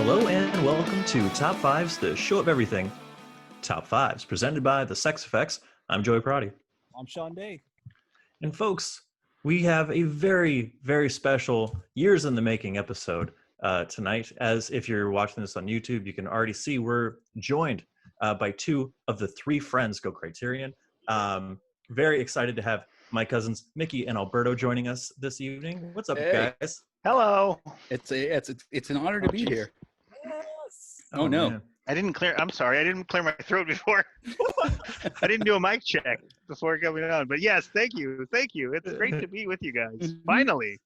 Hello and welcome to Top Fives, the show of everything. Top Fives, presented by the Sex Effects. I'm Joey Prati. I'm Sean Day. And folks, we have a very, very special years in the making episode tonight. As if you're watching this on YouTube, you can already see we're joined by two of the three friends go Criterion. Very excited to have my cousins Mickey and Alberto joining us this evening. What's up, guys? Hello. It's an honor to be here. Yes. Oh, no. Man. I'm sorry. I didn't clear my throat before. I didn't do a mic check before coming on. But yes, thank you. It's great to be with you guys. Finally.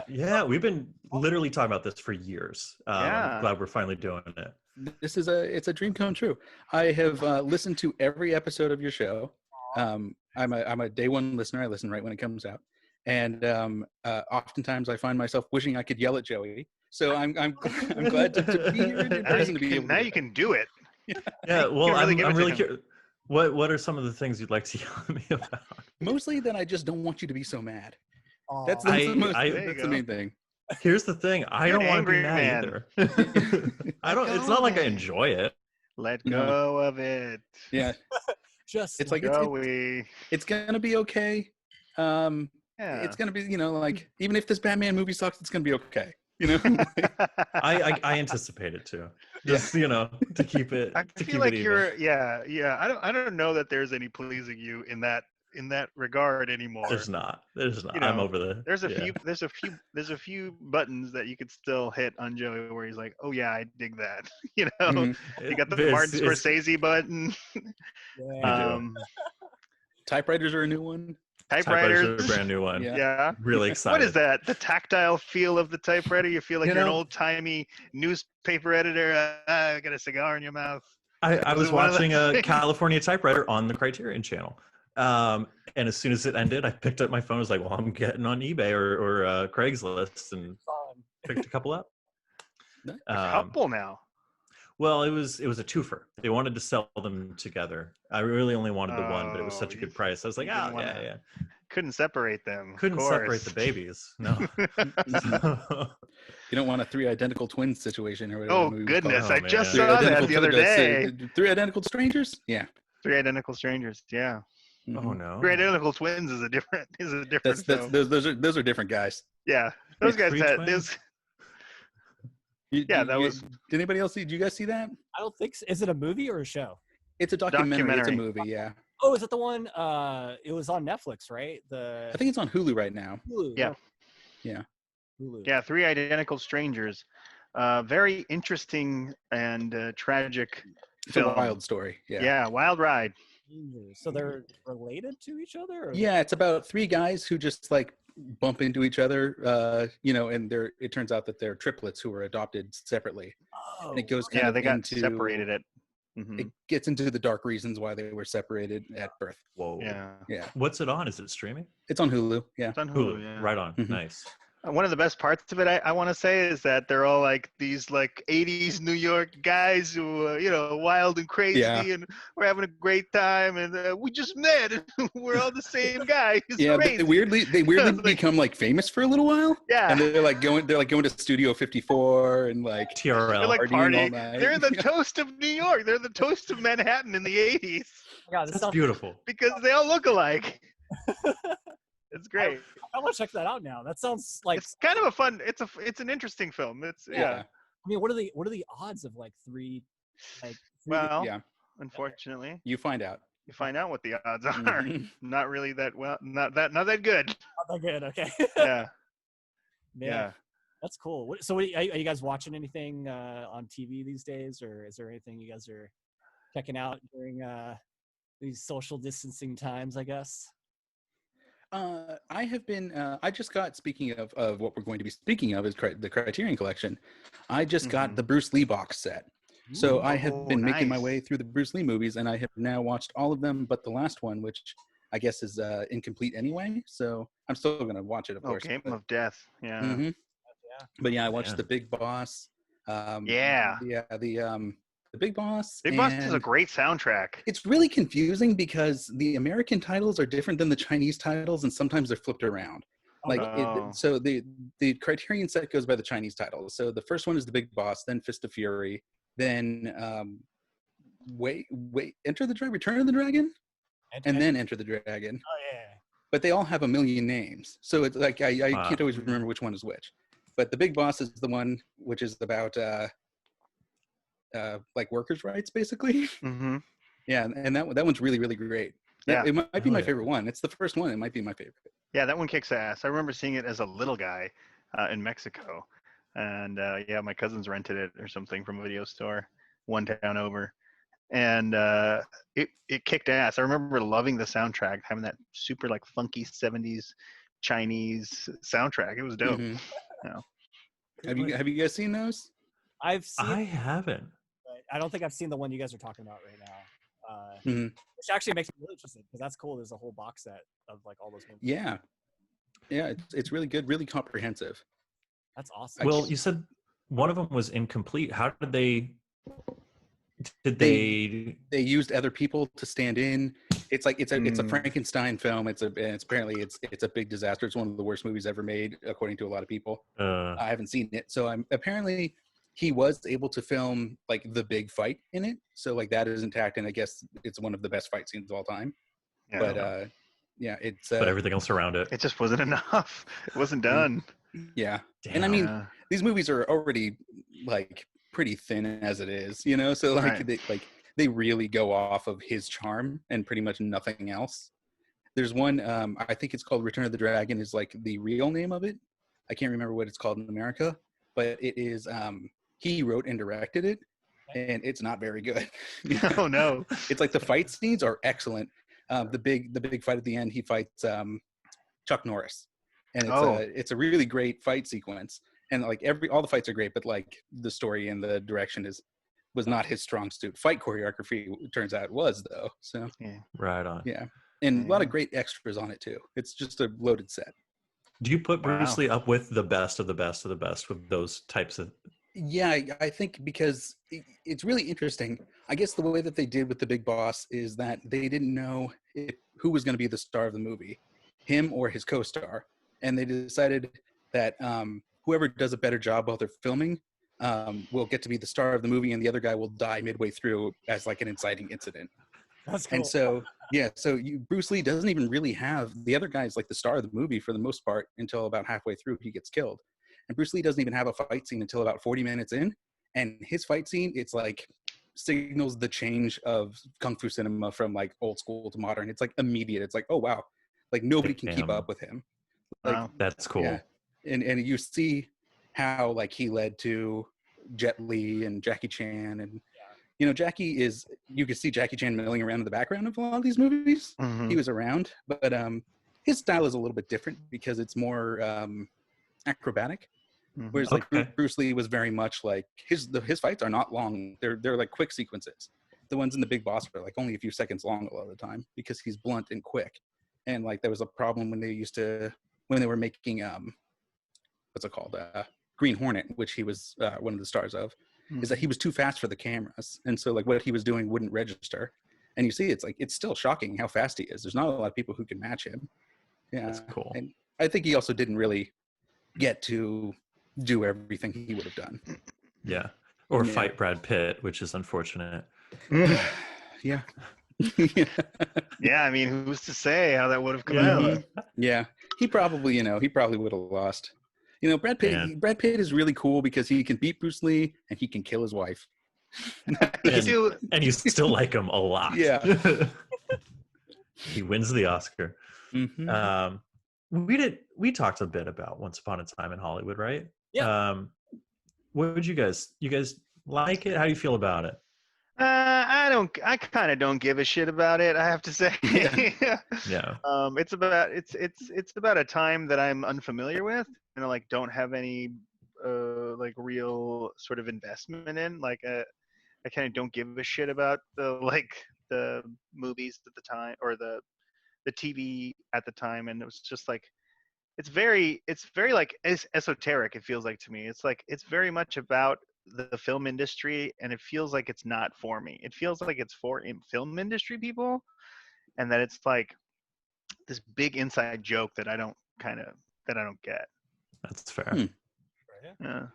Yeah, we've been literally talking about this for years. I'm glad we're finally doing it. It's a dream come true. I have listened to every episode of your show. I'm a day one listener. I listen right when it comes out. And oftentimes I find myself wishing I could yell at Joey. So I'm glad to be here in person to be able to now you can do it. Yeah, well, I'm really him. curious. What are some of the things you'd like to yell at me about? Mostly that I just don't want you to be so mad. Aw. That's I- the main thing. Here's the thing. I You're don't an want to be angry mad man. either. I don't. It's not like I enjoy it. Let No. go of it. Yeah, Just it's like Joey. it's gonna be okay. It's gonna be, like, even if this Batman movie sucks, it's gonna be okay. I anticipate it too. Just to keep it. I to feel keep like it you're I don't know that there's any pleasing you in that regard anymore. There's not. You I'm know, over the. There's a few buttons that you could still hit on Joey where he's like, oh yeah, I dig that. Mhm. You got the Martin Scorsese button. yeah. Typewriters are a new one. Typewriters Typewriters. are a brand new one. Yeah. Yeah. Really excited. What is that? The tactile feel of the typewriter? You feel like You you're an know- old-timey newspaper editor. Got a cigar in your mouth. I was Is it one of watching those a things? California Typewriter on the Criterion channel. And as soon as it ended, I picked up my phone. I was like, well, I'm getting on eBay or Craigslist and picked a couple up. A couple now. Well, it was a twofer. They wanted to sell them together. I really only wanted the one, but it was such a Oh, good price. I was like, you didn't oh, wanna- yeah. Couldn't separate them. of Couldn't separate course. the babies. No. You don't want a three identical twins situation or whatever. Oh the movie was goodness! called. Oh, I just man. saw Three that identical the other day. Three identical strangers? Yeah. Three Identical Strangers. Yeah. Oh Mhm. no. Three Identical Twins is a different That's film. those are different guys. Yeah. Those guys Three had twins? this. Yeah, that was. Did anybody else see? Did you guys see that? I don't think so. Is it a movie or a show? It's a documentary. It's a Documentary. movie. Yeah. Oh, is it the one? It was on Netflix, right? I think it's on Hulu right now. Hulu. Yeah. Yeah. Hulu. Yeah, Three Identical Strangers. Very interesting and tragic It's film. a wild story. Yeah. Yeah, wild ride. So they're related to each other? Or? Yeah, it's about three guys who just like bump into each other, and it turns out that they're triplets who were adopted separately. Oh, And it goes kind Yeah, of they got into, separated at. Mhm. It gets into the dark reasons why they were separated at birth. Whoa. Yeah, Yeah. What's it on? Is it streaming? It's on Hulu. Yeah. it's on Hulu. Hulu. Yeah. Right on. Mhm. Nice. One of the best parts of it, I want to say, is that they're all like these like 80s New York guys who, wild and crazy, Yeah. and we're having a great time, and we just met, and we're all the same guy. It's Yeah, crazy. they weirdly Like- become like famous for a little while. Yeah. And they're like going to Studio 54 and like TRL. They're like partying all party. night. They're the toast of New York. They're the toast of Manhattan in the 80s Oh God, this That's sounds, beautiful. because they all look alike. It's great. I want to check that out now. That sounds like. It's kind of a fun. It's an interesting film. It's yeah. I mean, what are the odds of like three? Like three Well, Yeah. unfortunately, You find out. you find out what the odds are. Mhm. Not really that well. Not that good. not that good. Okay. Yeah. Man, Yeah. that's cool. So, are you guys watching anything on TV these days, or is there anything you guys are checking out during these social distancing times? I guess. I have been. I just got. Speaking of what we're going to be speaking of is the Criterion Collection. I just got Mhm. the Bruce Lee box set. So I have Oh, been making my nice. way through the Bruce Lee movies, and I have now watched all of them, but the last one, which I guess is incomplete anyway. So I'm still going to watch it, of Oh, course. Game but, of Death. Yeah. Mhm. But yeah, I watched Man. The Big Boss. Yeah. The Big Boss. Big Boss is a and great soundtrack. It's really confusing because the American titles are different than the Chinese titles, and sometimes they're flipped around. Like Oh. so the Criterion set goes by the Chinese titles. So the first one is The Big Boss, then Fist of Fury, then Enter the Dragon, Return of the Dragon, and then Enter the Dragon. Oh yeah. But they all have a million names, so it's like I Wow. can't always remember which one is which. But The Big Boss is the one which is about like workers' rights, basically. Mm-hmm. Yeah, and that one's really really great. Yeah. It might be Oh, my yeah. favorite one. It's the first one. It might be my favorite. Yeah, that one kicks ass. I remember seeing it as a little guy in Mexico, and yeah, my cousins rented it or something from a video store one town over, and it kicked ass. I remember loving the soundtrack, having that super like funky '70s Chinese soundtrack. It was dope. Mhm. Yeah. Have you guys seen those? I've seen. I haven't. But I don't think I've seen the one you guys are talking about right now. Mhm. Which actually makes me really interested because that's cool. There's a whole box set of like all those movies. Yeah, it's really good, really comprehensive. That's awesome. Well, you said one of them was incomplete. How did they? Did they? They used other people to stand in. It's like it's a Frankenstein film. It's apparently it's a big disaster. It's one of the worst movies ever made, according to a lot of people. I haven't seen it, so apparently he was able to film like the big fight in it. So like that is intact, and I guess it's one of the best fight scenes of all time. Yeah. But yeah, it's but everything else around it. It just wasn't enough. It wasn't done. yeah. Damn. And I mean, Yeah. these movies are already like pretty thin as it is, you know. So like Right. they really go off of his charm and pretty much nothing else. There's one I think it's called Return of the Dragon is like the real name of it. I can't remember what it's called in America, but it is he wrote and directed it, and it's not very good. Oh no. It's like the fight scenes are excellent. The big fight at the end, he fights Chuck Norris, and it's a really great fight sequence. And like all the fights are great, but like the story and the direction was not his strong suit. Fight choreography, it turns out, was though. So Yeah. Right on. yeah, and a lot of great extras on it too. It's just a loaded set. Do you put Bruce Wow. Lee up with the best of the best of the best with those types of? Yeah, I think because it's really interesting. I guess the way that they did with The Big Boss is that they didn't know who was going to be the star of the movie, him or his co-star, and they decided that whoever does a better job while they're filming will get to be the star of the movie, and the other guy will die midway through as like an inciting incident. That's cool. And so yeah, so Bruce Lee doesn't even really have the other guy's like the star of the movie for the most part until about halfway through he gets killed. And Bruce Lee doesn't even have a fight scene until about 40 minutes in. And his fight scene, it's like signals the change of Kung Fu cinema from like old school to modern. It's like immediate. It's like, oh, wow. Like nobody can keep up with him. Like, Wow. That's cool. yeah. And you see how like he led to Jet Li and Jackie Chan. And, you know, you can see Jackie Chan milling around in the background of a lot of these movies. Mhm. He was around, but his style is a little bit different because it's more acrobatic. Mhm. Whereas like Okay. Bruce Lee was very much like his fights are not long. They're like quick sequences. The ones in The Big Boss are like only a few seconds long a lot of the time because he's blunt and quick. And like there was a problem when they were making what's it called Green Hornet, which he was one of the stars of, is that he was too fast for the cameras, and so like what he was doing wouldn't register. And you see, it's still shocking how fast he is. There's not a lot of people who can match him. Yeah, That's cool. And I think he also didn't really get to do everything he would have done. Yeah. Or Yeah. fight Brad Pitt, which is unfortunate. Yeah. Yeah, I mean, who's to say how that would have come Yeah. out? Yeah. He probably would have lost. You know, Brad Pitt. Man. Brad Pitt is really cool because he can beat Bruce Lee and he can kill his wife. You do, And you still like him a lot. Yeah. He wins the Oscar. Mhm. We talked a bit about Once Upon a Time in Hollywood, right? Yeah. What would you guys like it? How do you feel about it? I kind of don't give a shit about it, I have to say. Yeah. It's about a time that I'm unfamiliar with and I like don't have any like real sort of investment in. Like I kind of don't give a shit about the movies at the time or the TV at the time, and it was just like it's very like esoteric. It feels like to me. It's like it's very much about the film industry, and it feels like it's not for me. It feels like it's for film industry people, and that it's like this big inside joke that I don't kind of that I don't get. That's fair. Yeah.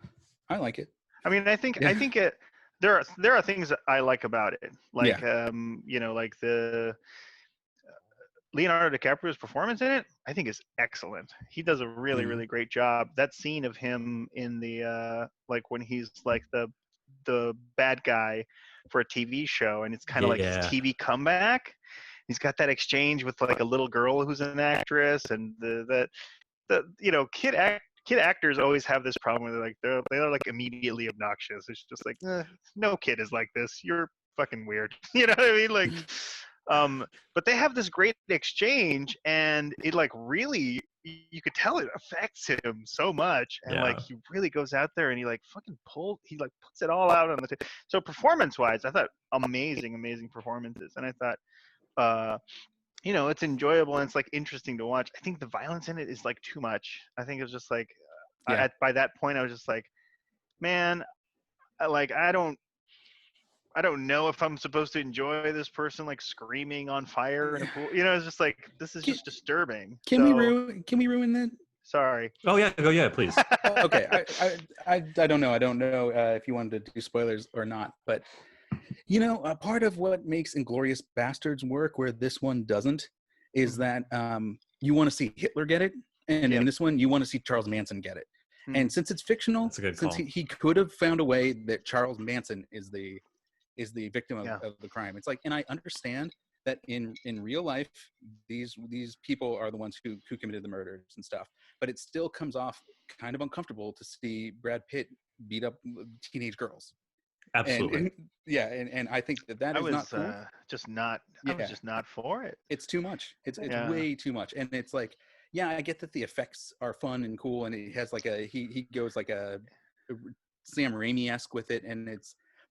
I like it. I mean, I think it. There are things that I like about it, like like the Leonardo DiCaprio's performance in it. I think is excellent. He does a really really great job. That scene of him in the like when he's like the bad guy for a TV show, and it's kind of like his TV comeback. He's got that exchange with like a little girl who's an actress, and the kid actors always have this problem where they're like immediately obnoxious. It's just like no kid is like this. You're fucking weird. You know what I mean? Like, but they have this great exchange, and it like really you could tell it affects him so much, and like he really goes out there and he like puts it all out on the table. So performance wise, I thought amazing performances, and I thought it's enjoyable and it's like interesting to watch. I think the violence in it is like too much. I think it was just like by that point I was just like, man, I don't know if I'm supposed to enjoy this person like screaming on fire in a pool. It's just like this is just disturbing. Can we ruin that? Sorry. Oh yeah, go please. Okay, I don't know. I don't know if you wanted to do spoilers or not, but a part of what makes Inglourious Bastards work where this one doesn't is that you want to see Hitler get it, and in this one you want to see Charles Manson get it. And since it's fictional, since he could have found a way that Charles Manson is the victim of the crime. It's like, and I understand that in real life these people are the ones who committed the murders and stuff, but it still comes off kind of uncomfortable to see Brad Pitt beat up teenage girls. Absolutely. And I think that is not cool. I was just not for it. It's too much. It's way too much. And it's like, I get that the effects are fun and cool, and it has like he goes like a Sam Raimi-esque with it, and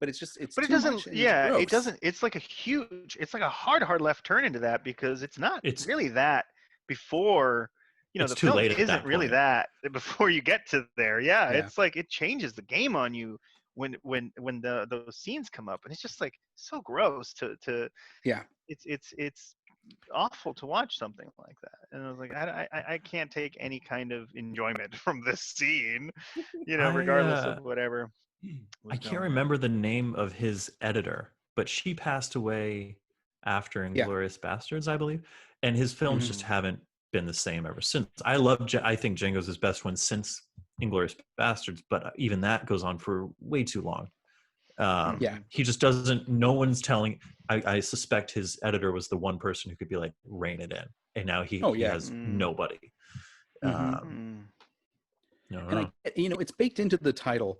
but it doesn't. It doesn't. It's like a hard left turn into that, because it's not really that before. The film isn't really that before you get to there. Yeah, it's like it changes the game on you when those scenes come up, and it's just like so gross to it's awful to watch something like that. And I was like, I can't take any kind of enjoyment from this scene, regardless of whatever. I can't remember the name of his editor, but she passed away after Inglourious Bastards, I believe, and his films just haven't been the same ever since. I think Django's his best one since Inglourious Bastards, but even that goes on for way too long. He just doesn't. No one's telling. I suspect his editor was the one person who could be like, rein it in, and now he has nobody. It's baked into the title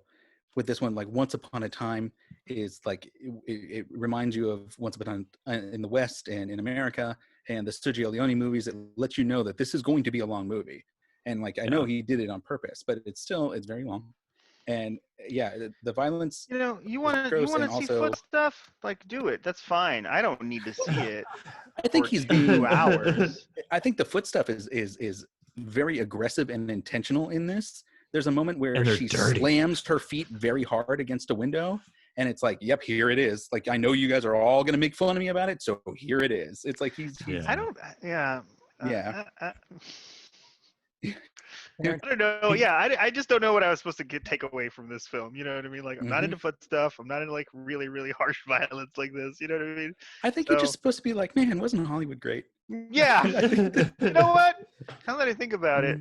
with this one. Like, Once Upon a Time is like it reminds you of Once Upon a Time in the West and in America, and the Sergio Leone movies. It lets you know that this is going to be a long movie, and like I know he did it on purpose, but it's very long. And the violence. You want to see foot stuff? Like, do it. That's fine. I don't need to see it. I think he's being 2 hours. I think the foot stuff is very aggressive and intentional in this. There's a moment where she slams her feet very hard against a window, and it's like, yep, here it is. Like, I know you guys are all gonna make fun of me about it, so here it is. It's like he's I don't. I don't know. I just don't know what I was supposed to take away from this film. You know what I mean? Like, I'm not into foot stuff. I'm not into like really, really harsh violence like this. You know what I mean? I think you're just supposed to be like, man, wasn't Hollywood great? Yeah. You know what? Now that I think about it,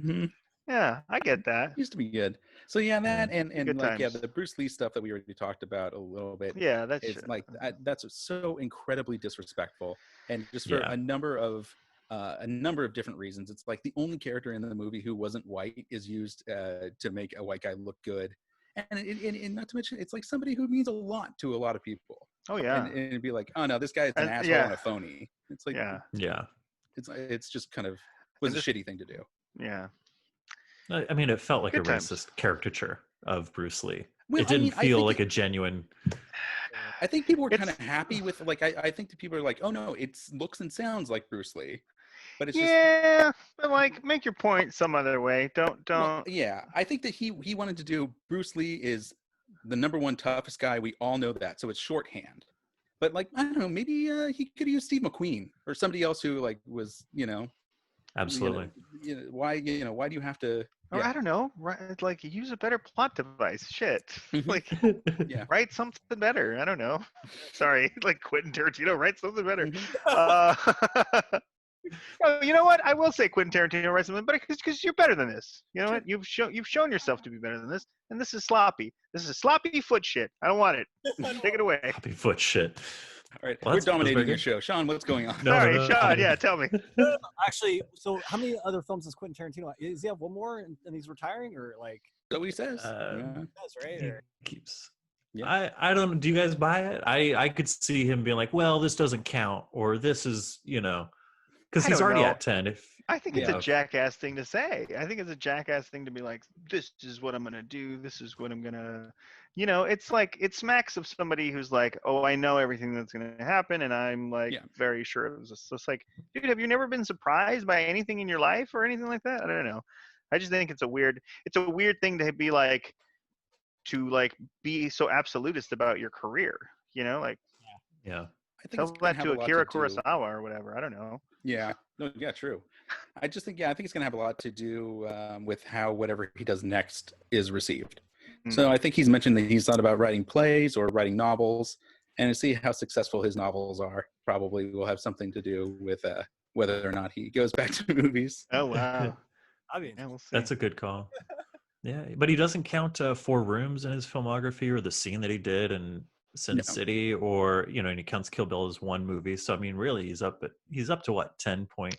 yeah, I get that. It used to be good. So that and like times. The Bruce Lee stuff that we already talked about a little bit. Yeah, that's so incredibly disrespectful, and just for a number of different reasons. It's like the only character in the movie who wasn't white is used to make a white guy look good, and not to mention it's like somebody who means a lot to a lot of people. Oh yeah, and it'd be like, oh no, this guy's an asshole and a phony. It's like it's just kind of was a shitty thing to do. Yeah. I mean, it felt like racist caricature of Bruce Lee. Well, it didn't feel like a genuine. I think people were kind of happy with I think that people are like, oh no, it looks and sounds like Bruce Lee, but it's but like make your point some other way. Don't. Well, I think that he wanted to do Bruce Lee is the number one toughest guy. We all know that, so it's shorthand. But like I don't know, maybe he could use Steve McQueen or somebody else who like was Absolutely. Why do you have to? Or Yeah. I don't know, right? Like use a better plot device. Shit, like Yeah. write something better. I don't know. Sorry, like Quentin Tarantino, write something better. Mhm. Oh, you know what? I will say Quentin Tarantino writes something better because you're better than this. You know what? You've shown yourself to be better than this, and this is sloppy. This is sloppy foot shit. I don't want it. Take it away. Happy foot shit. All right, Well, we're that's dominating very your good. show, Sean. What's going on? No, Sorry, no, Sean. no. Yeah, tell me. Actually, so how many other films does Quentin Tarantino? Does he have one more and he's retiring, or like? So he says. That's right. He Or, keeps. Yeah. I don't. Do you guys buy it? I could see him being like, well, this doesn't count, or this is because I he's don't already know. at 10. If I think it's Yeah. a jackass thing to say. I think it's a jackass thing to be like, this is what I'm gonna do. This is what I'm gonna, it's like it smacks of somebody who's like, oh, I know everything that's gonna happen, and I'm like Yeah. very sure of this. So it's like, dude, have you never been surprised by anything in your life or anything like that? I don't know. I just think it's a weird thing to be like, to like be so absolutist about your career. Like yeah, I think tell it's gonna that have to a lot Akira to do. Kurosawa or whatever. I don't know. Yeah. No. Yeah. True. I just think I think it's gonna have a lot to do with how whatever he does next is received. So I think he's mentioned that he's thought about writing plays or writing novels, and to see how successful his novels are probably will have something to do with whether or not he goes back to movies. Oh wow. I mean, Yeah, we'll see. that's a good call. Yeah, but he doesn't count 4 Rooms in his filmography, or the scene that he did in Sin No. City, or and he counts Kill Bill as one movie. So I mean, really, he's up to what 10.75.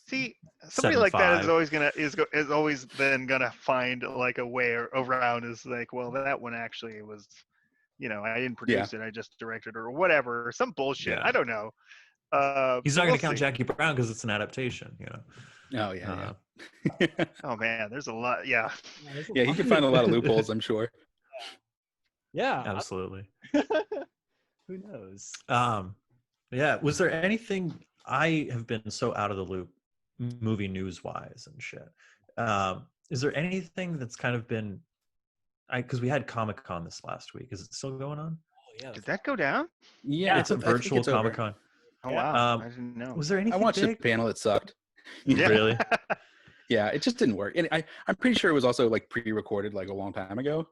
See, somebody like that is always always then gonna find like a way around. Is like, well, that one actually was, I didn't produce it, I just directed or whatever, some bullshit. Yeah. I don't know. He's so not going we'll to count see. Jackie Brown because it's an adaptation. Oh yeah. Oh man, there's a lot. Yeah. Yeah, he can find a lot of loopholes, I'm sure. Yeah. Absolutely. Who knows? Yeah. Was there anything? I have been so out of the loop, movie news wise and shit. Is there anything that's kind of been? Because we had Comic-Con this last week. Is it still going on? Oh yeah. Did that go down? Yeah, It's a virtual Comic-Con. Oh Yeah. wow, I didn't know. Was there anything I watched big? the panel. It sucked. Yeah. Really? Yeah, it just didn't work. And I'm pretty sure it was also like pre-recorded like a long time ago.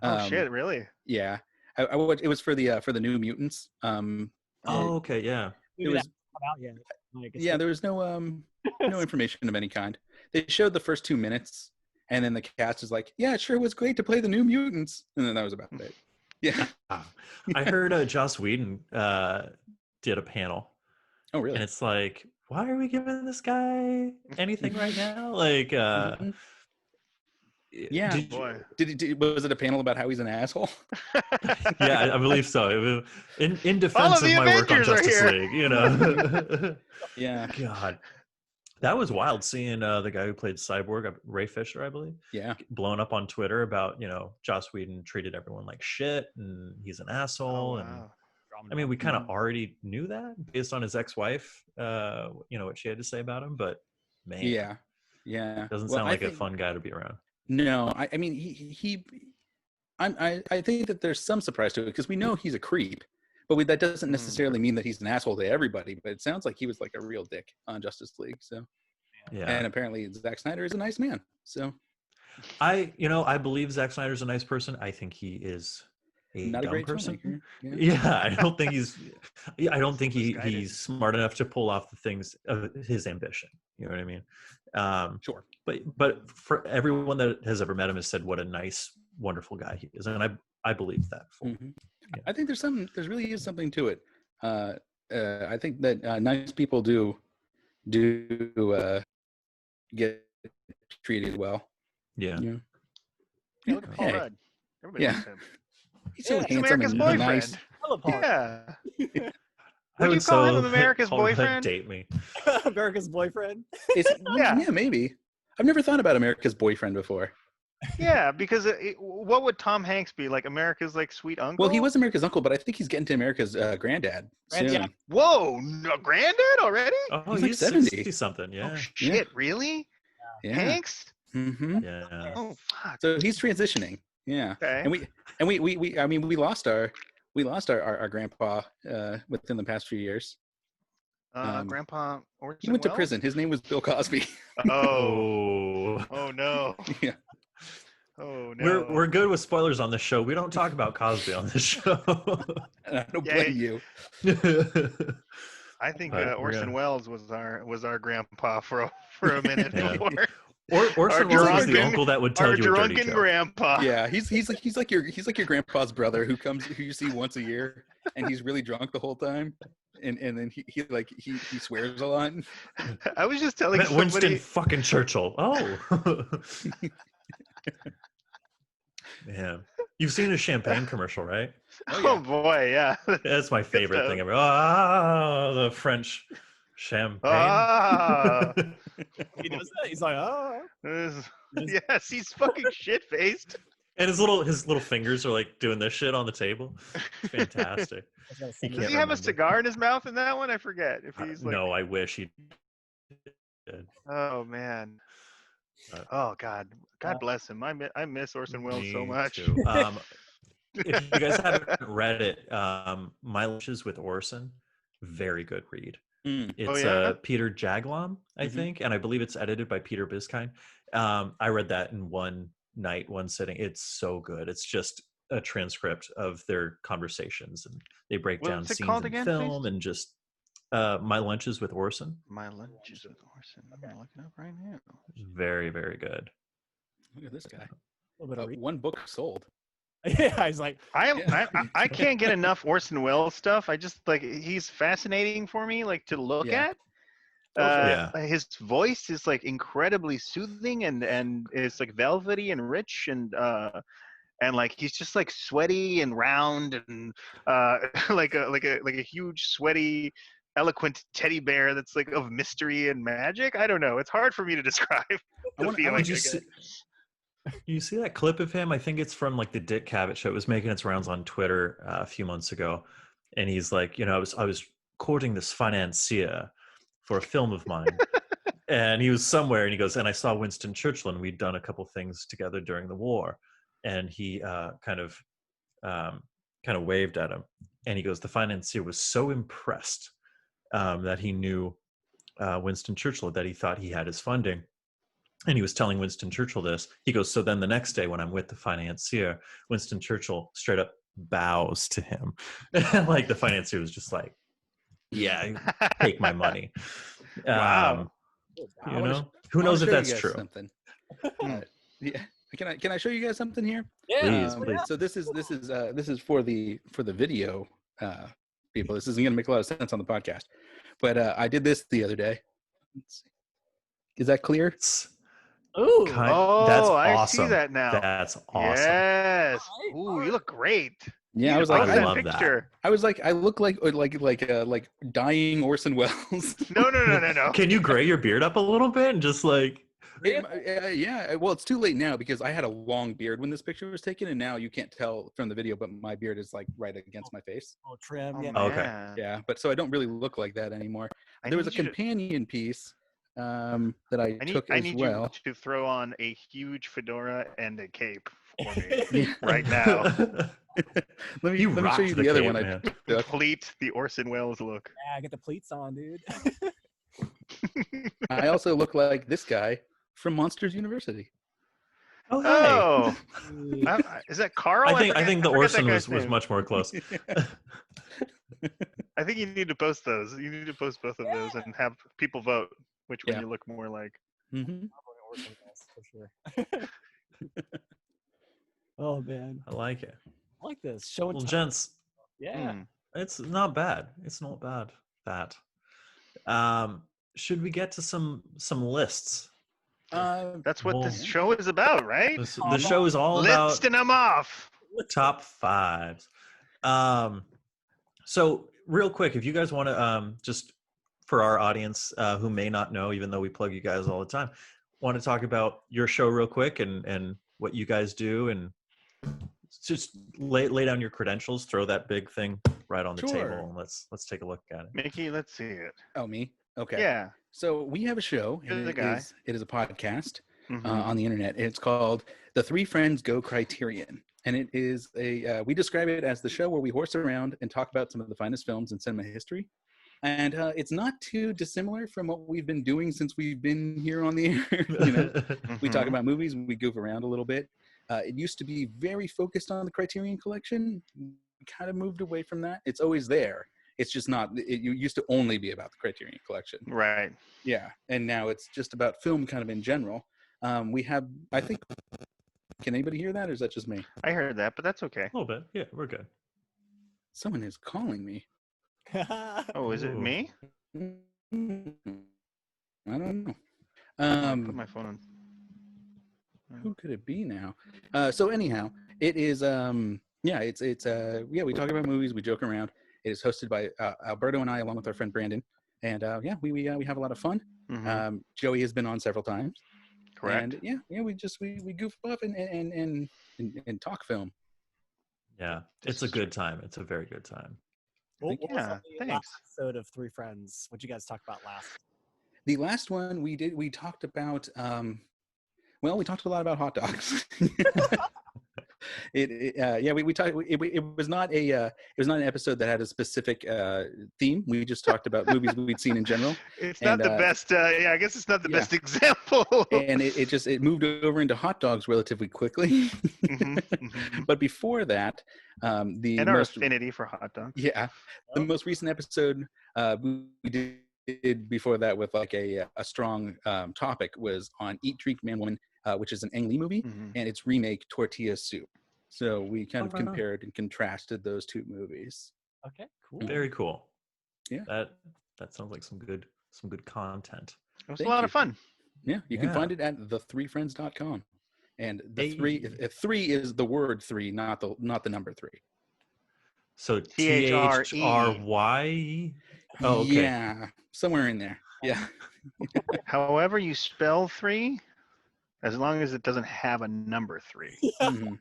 Yeah. Oh shit, really? Yeah, it was for the New Mutants. Oh, okay. Yeah. Maybe it was- that's not out yet. Like, it's Yeah, there was no information of any kind. They showed the first 2 minutes, and then the cast is like, "Yeah, it sure was great to play the New Mutants," and then that was about it. Yeah. I heard Joss Whedon did a panel, Oh, really? and it's like, why are we giving this guy anything right now? Like, Mhm. Yeah. did Boy. Was it a panel about how he's an asshole? yeah, I believe so. In All defense of of the my work on Avengers are Justice here. League, Yeah. God, that was wild seeing the guy who played Cyborg, Ray Fisher, I believe, Yeah. blown up on Twitter about Joss Whedon treated everyone like shit and he's an asshole. Oh, And wow. I mean, we kind of Mhm. already knew that based on his ex-wife, what she had to say about him. But man, Yeah. Yeah. doesn't Well, sound I like a think- fun guy to be around. No, I mean I think that there's some surprise to it because we know he's a creep, but that doesn't necessarily mean that he's an asshole to everybody. But it sounds like he was like a real dick on Justice League. So, Yeah, and apparently Zack Snyder is a nice man. So, I believe Zack Snyder's a nice person. I think he is a not a dumb great person. filmmaker. Yeah. Yeah, I don't think he's Misguided. he's smart enough to pull off the things of his ambition. You know what I mean? Sure. But for everyone that has ever met him has said what a nice, wonderful guy he is, and I believe that. Fully. Mhm. I think there really is something to it. I think that nice people do get treated well. Yeah. Yeah. Yeah, look at Paul Hey. Rudd. Everybody Yeah. loves him. He's so Yeah, He's handsome America's and boyfriend. nice. I love Paul. Yeah. I Would you call him America's Paul Rudd boyfriend? Date me. America's boyfriend. Yeah. Maybe. I've never thought about America's boyfriend before. Yeah, because what would Tom Hanks be like? America's like sweet uncle? Well, he was America's uncle, but I think he's getting to America's granddad soon. Granddad. Whoa, no, granddad already? Oh, He's he's like 70. 60 something. Yeah. Oh shit, really? Yeah. Hanks? Mm-hmm. Yeah. Oh fuck. So he's transitioning. Yeah. Okay. And we lost our grandpa within the past few years. Grandpa Orson He went to Welles? prison. His name was Bill Cosby. Oh. Oh. Oh no. Yeah. Oh no. We're good with spoilers on this show. We don't talk about Cosby on this show. And I don't Yeah, blame you. I think But we're Orson gonna- Welles was our grandpa for a minute Yeah. before. Orson Our Welles is the drunken- uncle that would tell Our you a dirty drunken joke. grandpa. Yeah, he's like your grandpa's brother who you see once a year, and he's really drunk the whole time, and then he swears a lot. I was just telling Met Winston somebody. fucking Churchill. Oh. Yeah. You've seen his champagne commercial, right? Oh, Oh yeah. boy, yeah. That's my favorite stuff. thing ever. Ah, the French champagne. Ah. He does that. He's like, oh. Yes, he's fucking shit faced. And his little fingers are like doing this shit on the table. Fantastic. I was He gonna Does can't he have a remember. cigar in his mouth in that one? I forget. If he's like, No, I wish he did. oh man. Oh God, God bless him. I miss Orson Welles so Me much. too. If you guys haven't read it, My Lunches with Orson, very good read. Mm. It's yeah? Peter Jaglom, I Mhm. think, and I believe it's edited by Peter Biskind. I read that in one night, one sitting. It's so good. It's just a transcript of their conversations, and they break down What's it scenes called in again, film please? and just My Lunches with Orson. My lunches with Orson. I'm gonna look it up right now. Very, very good. Look at this guy. A little bit of read. One book sold. Yeah, he's like, I can't get enough Orson Welles stuff. I just like he's fascinating for me, like to look Yeah. at. Yeah. His voice is like incredibly soothing and it's like velvety and rich and like he's just like sweaty and round and like a huge sweaty eloquent teddy bear that's like of mystery and magic. I don't know. It's hard for me to describe the feeling. Did you see that clip of him? I think it's from like the Dick Cavett show. It was making its rounds on Twitter a few months ago, and he's like, I was courting this financier for a film of mine, and he was somewhere, and he goes, and I saw Winston Churchill, and we'd done a couple things together during the war, and he kind of waved at him, and he goes, the financier was so impressed that he knew Winston Churchill, that he thought he had his funding. And he was telling Winston Churchill this. He goes, so then the next day when I'm with the financier, Winston Churchill straight up bows to him. And like the financier was just like, yeah, take my money. Wow. Who knows if that's true? Something. Yeah. Can I show you guys something here? yeah, Please. So this is for the video people. This isn't going to make a lot of sense on the podcast, but I did this the other day. Let's see. Is that clear? Ooh. That's I awesome. see that now. That's awesome. Yes. Ooh, you look great. Yeah, I was I like, love that. picture. I was like, I look like dying Orson Welles. No. Can you gray your beard up a little bit and just like? Yeah. Well, it's too late now because I had a long beard when this picture was taken, and now you can't tell from the video, but my beard is like right against my face. Oh, trim. Oh, Yeah. Okay. man. Yeah, but so I don't really look like that anymore. I There was a need you to- companion piece that I took I as need well. you to throw on a huge fedora and a cape for me Yeah. right now. let me You show rocked you the the other cape, one man. I took. Complete the Orson Welles look. Yeah, get the pleats on, dude. I also look like this guy from Monsters University. Oh, hey. Oh, is that Carl? I think the forget that Orson guy's was name. much more close. I think you need to post those. You need to post both of those and have people vote which one Yeah. you look more like. Mm-hmm. for sure. Oh man, I like it. I like this. Show and Well, tell. gents, Yeah. it's not bad. It's not bad. That. Should we get to some lists? That's what this Well, show is about, right? The show is all about Listing them off. top fives. So real quick, if you guys want to just for our audience who may not know, even though we plug you guys all the time, want to talk about your show real quick and what you guys do, and just lay down your credentials, throw that big thing right on the Sure. table, and let's take a look at it. Mickey, let's see it. Oh, me? Okay. Yeah. So we have a show, You're and the guy. it is a podcast Mhm. on the internet. It's called The Three Friends Go Criterion. And it is we describe it as the show where we horse around and talk about some of the finest films in cinema history. And it's not too dissimilar from what we've been doing since we've been here on the air. You know, we talk Mhm. about movies, we goof around a little bit. It used to be very focused on the Criterion Collection. We kind of moved away from that. It's always there. It's just not. It used to only be about the Criterion Collection. Right. Yeah, and now it's just about film, kind of in general. We have, I think. Can anybody hear that, or is that just me? I heard that, but that's okay. A little bit. Yeah, we're good. Someone is calling me. Oh, is it Ooh. me? I don't know. I'll put my phone on. Who could it be now? So anyhow, it is we talk about movies, we joke around. It is hosted by Alberto and I, along with our friend Brandon, and we have a lot of fun. Mhm. Joey has been on several times. Correct. And we goof off and talk film. Yeah, it's a good time. It's a very good time. What was Yeah, on the last thanks. episode of Three Friends? What'd you guys talk about last? The last one we talked about we talked a lot about hot dogs. We talked. It was not an episode that had a specific theme. We just talked about movies we'd seen in general. It's not the best. I guess it's not the best example. And it moved over into hot dogs relatively quickly. Mhm, mhm. But before that, Our affinity for hot dogs. Yeah, the most recent episode we did before that with like a strong topic was on Eat, Drink, Man, Woman, which is an Ang Lee movie, Mhm. and its remake Tortilla Soup. So we kind of right on. compared and contrasted those two movies. Okay, cool. Very cool. Yeah. That sounds like some good content. It was Thank a lot you. of fun. Yeah, you can Yeah. find it at the3friends.com. And the Hey. three is the word three, not the number three. So THRE. THRY. Oh, okay. Yeah, somewhere in there. Yeah. However you spell 3, as long as it doesn't have a number 3. Mhm.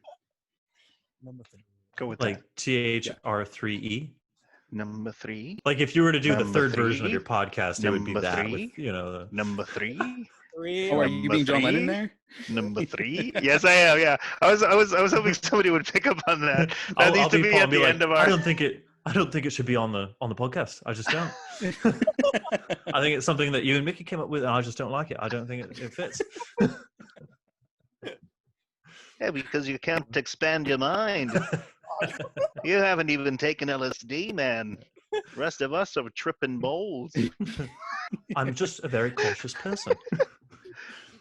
Number 3. Go with Like THR3E. that. Number 3. Like if you were to do the Number third version of 3. your podcast, it would be Number that 3. with, you know, the Number 3. Three. Oh, are you being John Lennon 3? there? Number 3. Yes, I am. Yeah, I was hoping somebody would pick up on that. That I'll needs to be be Paul at and be the like, end of I our. don't think it should be on the podcast. I just don't. I think it's something that you and Mickey came up with, and I just don't like it. I don't think it fits. Yeah, because you can't expand your mind. You haven't even taken LSD, man. The rest of us are tripping bowls. I'm just a very cautious person.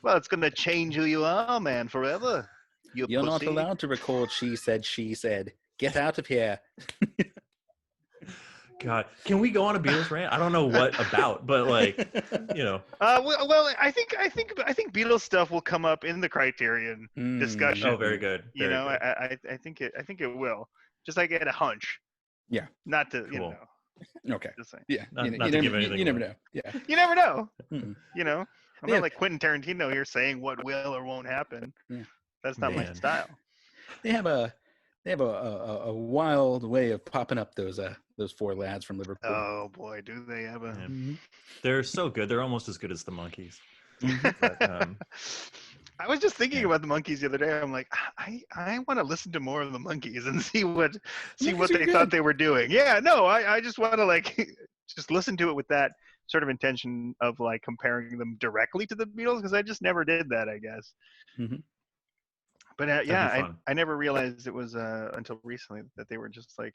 Well, it's gonna change who you are, man, forever. You're not pussy. allowed to record she said. Get out of here. God, can we go on a Beatles rant? I don't know what about, but like, you know. Well, I think Beatles stuff will come up in the Criterion discussion. Oh, very good. You Very know, good. I think it will. Just like I get a hunch. Yeah. Not to Cool. Okay. just saying. Yeah. Not to never, give anything you never away. know. Yeah. You never know. Mm. You know, I'm Yeah. not like Quentin Tarantino here saying what will or won't happen. Yeah. That's not my Man. style. They have a wild way of popping up those 4 lads from Liverpool. Oh boy, do they ever? Yeah. Mhm. They're so good. They're almost as good as the Monkees. But, I was just thinking yeah. about the Monkees the other day. I'm like, I want to listen to more of the Monkees and see what Monkees are they thought good. they were doing. Yeah, no, I just want to like just listen to it with that sort of intention of like comparing them directly to the Beatles, because I just never did that, I guess. Mhm. But That'd be fun. I never realized it was until recently that they were just like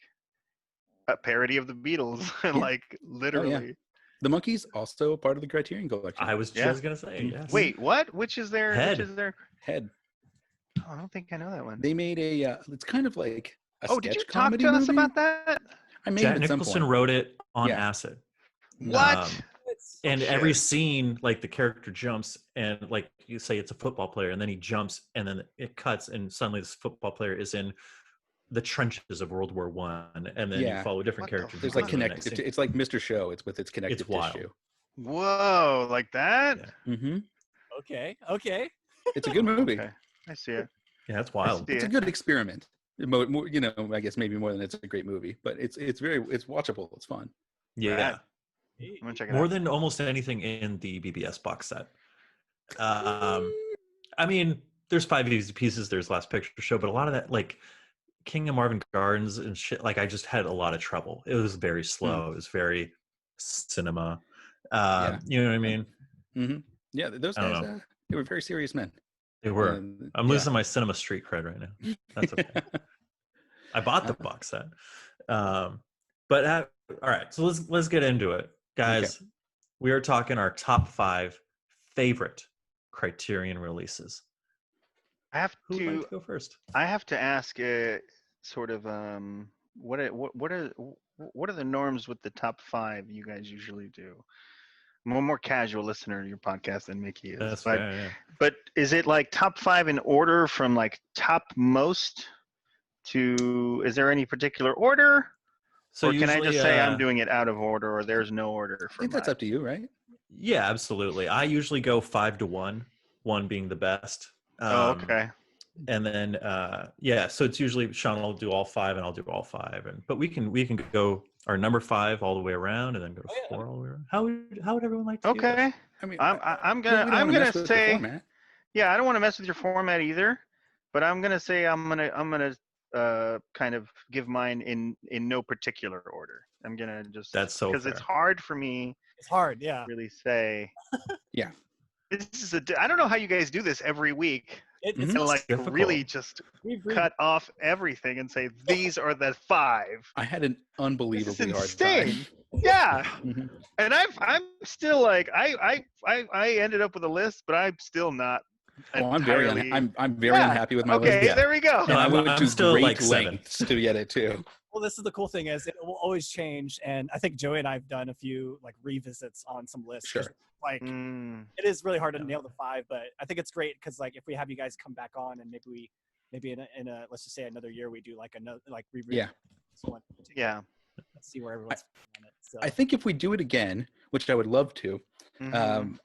a parody of the Beatles, and Yeah. like literally. The Monkees also part of the Criterion Collection. I was Yeah. just gonna say yes. Wait, what? Which is their? Head. Which is their? Head. Oh, I don't think I know that one. They made a. It's kind of like a Oh, sketch did you talk comedy to us movie. about that? I made Jack it at some Nicholson point. wrote it on Yeah. acid. What? Um, It's- and shit. every scene, like the character jumps, and like you say, it's a football player, and then he jumps, and then it cuts, and suddenly this football player is in the trenches of World War One, and then Yeah. you follow different What the characters. There's fuck? like in the next connective. scene. It's like Mr. Show. It's with its connective wild. tissue. Whoa, like that? Yeah. Mm-hmm. Okay. It's a good movie. Okay, I see it. Yeah, that's I wild. see It's a it. good experiment. More, I guess maybe more than it's a great movie, but it's watchable. It's fun. Yeah, Rad. I'm gonna check it more out. than almost anything in the BBS box set. I mean, there's 5 easy pieces. There's Last Picture Show, but a lot of that, like King of Marvin Gardens and shit, like I just had a lot of trouble. It was very slow. It was very cinema. Yeah. You know what I mean? Mm-hmm. Yeah, those I don't guys, know. they were very serious men. They were. I'm Yeah. losing my cinema street cred right now. That's okay. I bought the box set. But all right, so let's get into it, guys. Okay. We are talking our top 5 favorite Criterion releases. I have Who would to. like to go first? I have to ask, sort of, what are the norms with the top 5 you guys usually do? I'm a more casual listener to your podcast than Mickey is. That's but, fair, yeah. But is it like top 5 in order from like top most to? Is there any particular order? So Or can I usually, just say I'm doing it out of order, or there's no order I for think that's mine? up to you, right? yeah, absolutely. I usually go 5 to 1, 1 being the best. Okay. And then yeah, so it's usually Sean will do all 5 and I'll do all 5, but we can go our number 5 all the way around and then go to 4 all the way around. How would everyone like to do this? Okay. I mean, I'm we don't gonna wanna mess with the say, format. yeah, I don't want to mess with your format either, but I'm gonna say I'm gonna kind of give mine in no particular order. I'm gonna just, That's so because it's fair. hard for me It's hard, yeah. to really say. Yeah. This is I don't know how you guys do this every week It's Mhm. and like difficult. really just we've cut off everything and say these are the 5. I had an This is unbelievably hard insane. time. Yeah. Mhm. And I'm still like I ended up with a list, but I'm still not Oh, entirely. I'm very Yeah. unhappy with my Okay, list. Yeah. there we go. And I I'm- went I'm to still great like 7. lengths to get it too. Well, this is the cool thing is it will always change, and I think Joey and I have done a few like revisits on some lists. 'Cause, Sure. Like Mm, it is really hard to Yeah. nail the 5, but I think it's great because like if we have you guys come back on and maybe in a let's just say another year we do like another like reread. Yeah. One yeah. Let's see where everyone's on it. So I think if we do it again, which I would love to, Mhm.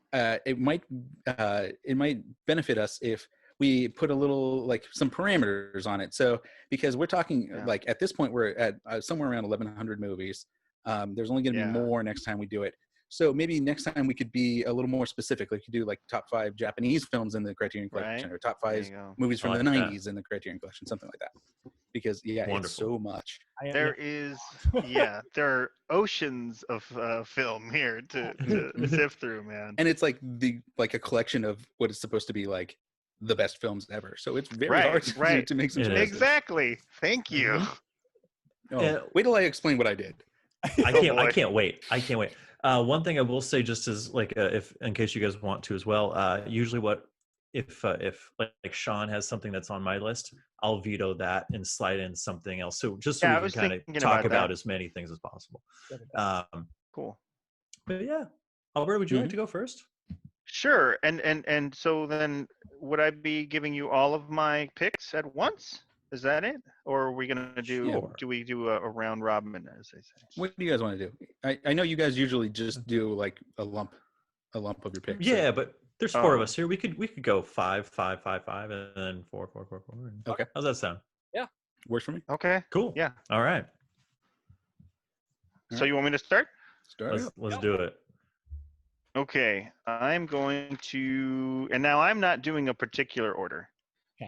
it might benefit us if we put a little like some parameters on it. So because we're talking Yeah. like at this point we're at somewhere around 1,100 movies. There's only going to Yeah. be more next time we do it. So maybe next time we could be a little more specific. Like you do like top 5 Japanese films in the Criterion Collection, Right. or top There 5 you go. movies from I the like that. 90s in the Criterion Collection, something like that. Because yeah, Wonderful. it's so much. I am, There is, yeah, there are oceans of film here to sift through, man. And it's like a collection of what is supposed to be like the best films ever. So it's very Right, hard to, right. to make some It is. choices. Exactly. Thank you. Mhm. Oh, Yeah. wait till I explain what I did. I Oh, can't. I boy. can't wait. I can't wait. One thing I will say, just as like, if in case you guys want to as well, usually if like Sean has something that's on my list, I'll veto that and slide in something else. So just so Yeah, I we was can kind of thinking talk about about that. as many things as possible. Cool. But yeah, Albert, would you like Mhm. to go first? Sure. And so then would I be giving you all of my picks at once? Is that it? Or are we gonna do? Sure. Do we do a round robin, as they say? What do you guys want to do? I know you guys usually just do like a lump of your picks. Yeah, but there's 4 of Oh. us here. We could go 5, 5, 5, 5, and then 4, 4, 4, 4. Okay. How's that sound? Works for me. Okay. Cool. Yeah. All right. So you want me to start? Start Let's out. let's do it. Okay. I'm going to, and now I'm not doing a particular order.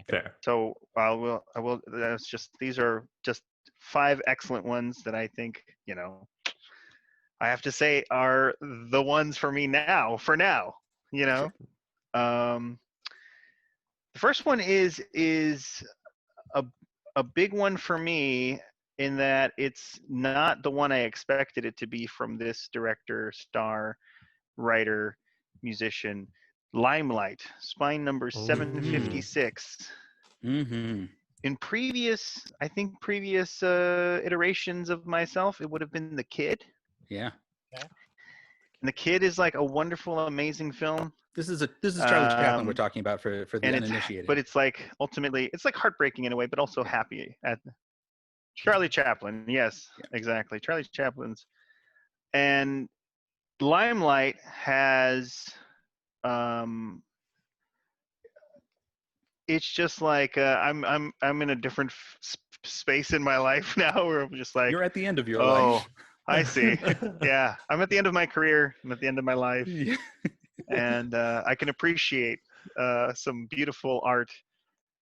Fair. So I will. That's just, these are just 5 excellent ones that I think, I have to say are the ones for me now. For now, The first one is a big one for me, in that it's not the one I expected it to be from this director, star, writer, musician. Limelight, Spine number 756. Mm-hmm. In previous iterations of myself, it would have been The Kid. Yeah. And The Kid is like a wonderful, amazing film. This is Charlie Chaplin we're Um, talking about for the and uninitiated. but it's like ultimately, it's like heartbreaking in a way, but also happy. At Charlie Chaplin, yes, Yeah. exactly, Charlie Chaplin's. And Limelight has, it's just like I'm in a different space in my life now, where I'm just like, You're at the end of your oh, life. I see. Yeah, I'm at the end of my career. I'm at the end of my life. Yeah. And I can appreciate some beautiful art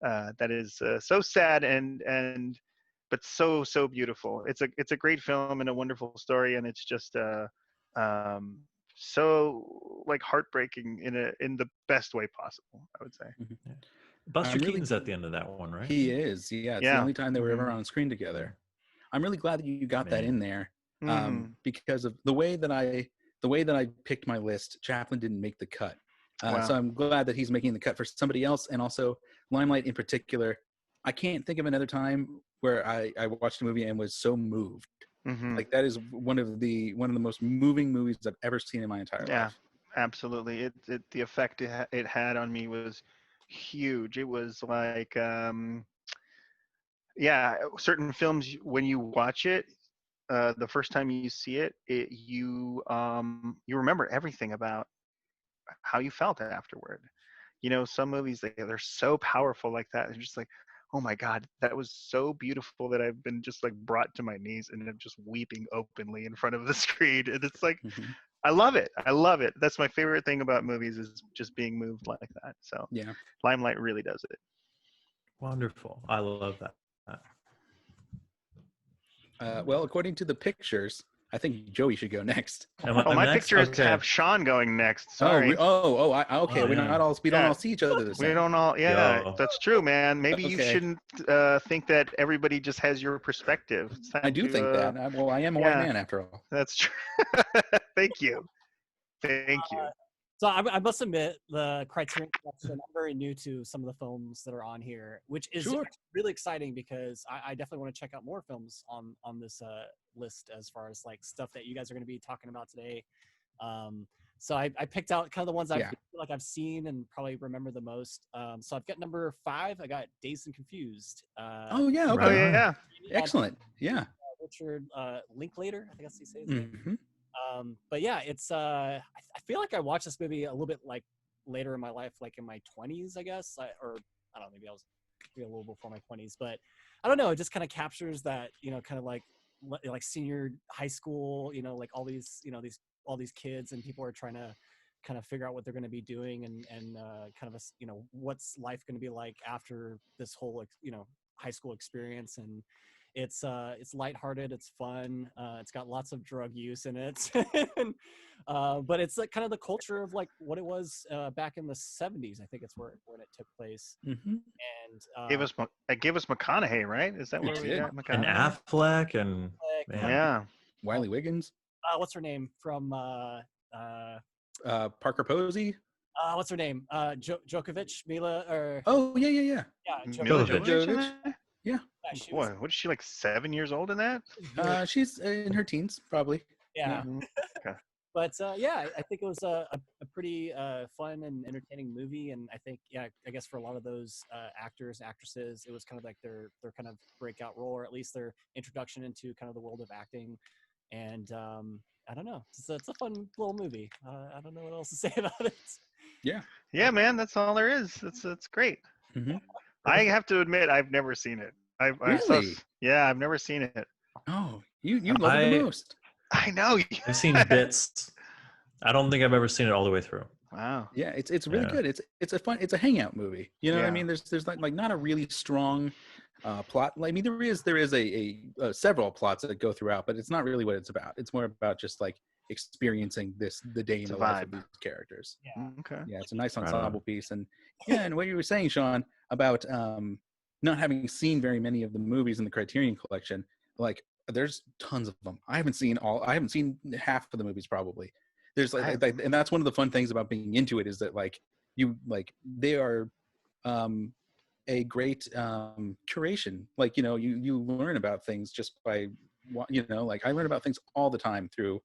that is so sad but so beautiful. It's a great film and a wonderful story, and it's just so like heartbreaking in the best way possible, I would say. Buster I'm really- Keaton's at the end of that one, right? He is. Yeah, it's the Yeah. only time they were ever Mhm. on screen together. I'm really glad that you got that Man. in there, Mhm. because of the way that I picked my list. Chaplin didn't make the cut, Wow. so I'm glad that he's making the cut for somebody else, and also Limelight in particular. I can't think of another time where I watched a movie and was so moved. Mhm. Like that is one of the most moving movies I've ever seen in my entire Yeah. life. Absolutely. The effect it had on me was huge. It was like certain films when you watch it, the first time you see it, you remember everything about how you felt afterward. Some movies they're so powerful like that. It's just like, oh my God, that was so beautiful that I've been just like brought to my knees and I'm just weeping openly in front of the screen. And it's like, Mhm. I love it. I love it. That's my favorite thing about movies is just being moved like that. So Yeah. Limelight really does it. Wonderful. I love that. Well, according to the pictures, I think Joey should go next. Am I Oh, my next? pictures Okay. have Sean going next. Oh, Sorry. okay. Oh, We yeah. don't Yeah. all see each other the We same. don't all. Yeah, Yo. that's true, man. Maybe you Okay. shouldn't think that everybody just has your perspective. It's time I do to, think that. I am a white yeah. man after all. That's true. Thank you. Thank you. So I must admit, the Criterion Collection, I'm very new to some of the films that are on here, which is Sure. really exciting because I definitely want to check out more films on this list as far as like stuff that you guys are going to be talking about today. So I picked out kind of the ones I Yeah. feel like I've seen and probably remember the most. So I've got number 5. I got Dazed and Confused. Oh yeah. Okay. Oh Right on. yeah. Excellent. Yeah. Richard Linklater, I think that's how you say his name. hmm But yeah, it's I feel like I watched this movie a little bit like later in my life, like in my 20s, I guess, or I don't know, maybe I was maybe a little before my 20s, but I don't know. It just kind of captures that, kind of like senior high school, like all these, all these kids and people are trying to kind of figure out what they're going to be doing and kind of what's life going to be like after this whole high school experience. And it's lighthearted, it's fun, it's got lots of drug use in it, and, but it's like kind of the culture of like what it was back in the 70s. I think it's when it took place. hmm And Give us McConaughey, right? Is that It where we did. got And McConaughey? Affleck and man. Yeah. Wiley Wiggins, what's her name from Parker Posey. what's her name, Djokovic, Mila, or Oh yeah. yeah, Mila Jovovich. Jovovich in Jovovich. that? yeah, she was, What is she, like 7 years old in that? She's in her teens, probably. yeah. Okay. But yeah, I think it was a pretty fun and entertaining movie, and I think I guess for a lot of those actors and actresses, it was kind of like their kind of breakout role, or at least their introduction into kind of the world of acting. And I don't know, it's a fun little movie. I don't know what else to say about it. Yeah, man, that's all there is. That's great. Mhm. I have to admit, I've never seen it. Really? I've never seen it. Oh, you love it the most. I know. I've seen bits. I don't think I've ever seen it all the way through. Wow. Yeah, it's really Yeah. good. It's a hangout movie. You know what I Yeah. mean? There's like not a really strong plot. I mean, there is a several plots that go throughout, but it's not really what it's about. It's more about just like experiencing the day in It's the a life of vibe. these characters. Okay. Yeah, it's a nice Right ensemble on. piece. And yeah, and what you were saying, Sean, about not having seen very many of the movies in the Criterion Collection, like there's tons of them. I haven't seen half of the movies probably. There's and that's one of the fun things about being into it is that they are a great curation. Like, you learn about things just by, like I learn about things all the time through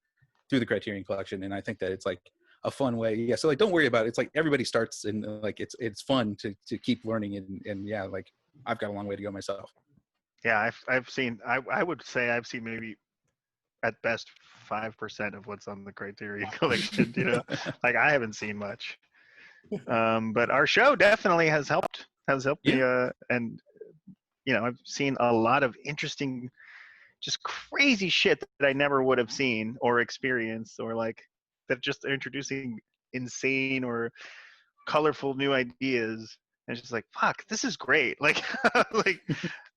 the Criterion Collection, and I think that it's like a fun way. Yeah, so like don't worry about it. It's like everybody starts, and like it's fun to keep learning, and yeah, like I've got a long way to go myself. Yeah, I've seen. I would say I've seen maybe at best 5% of what's on the Criterion Collection. Like I haven't seen much. But our show definitely has helped. Me. And I've seen a lot of interesting, just crazy shit that I never would have seen or experienced, or like that just are introducing insane or colorful new ideas. And it's just like, fuck, this is great. Like, like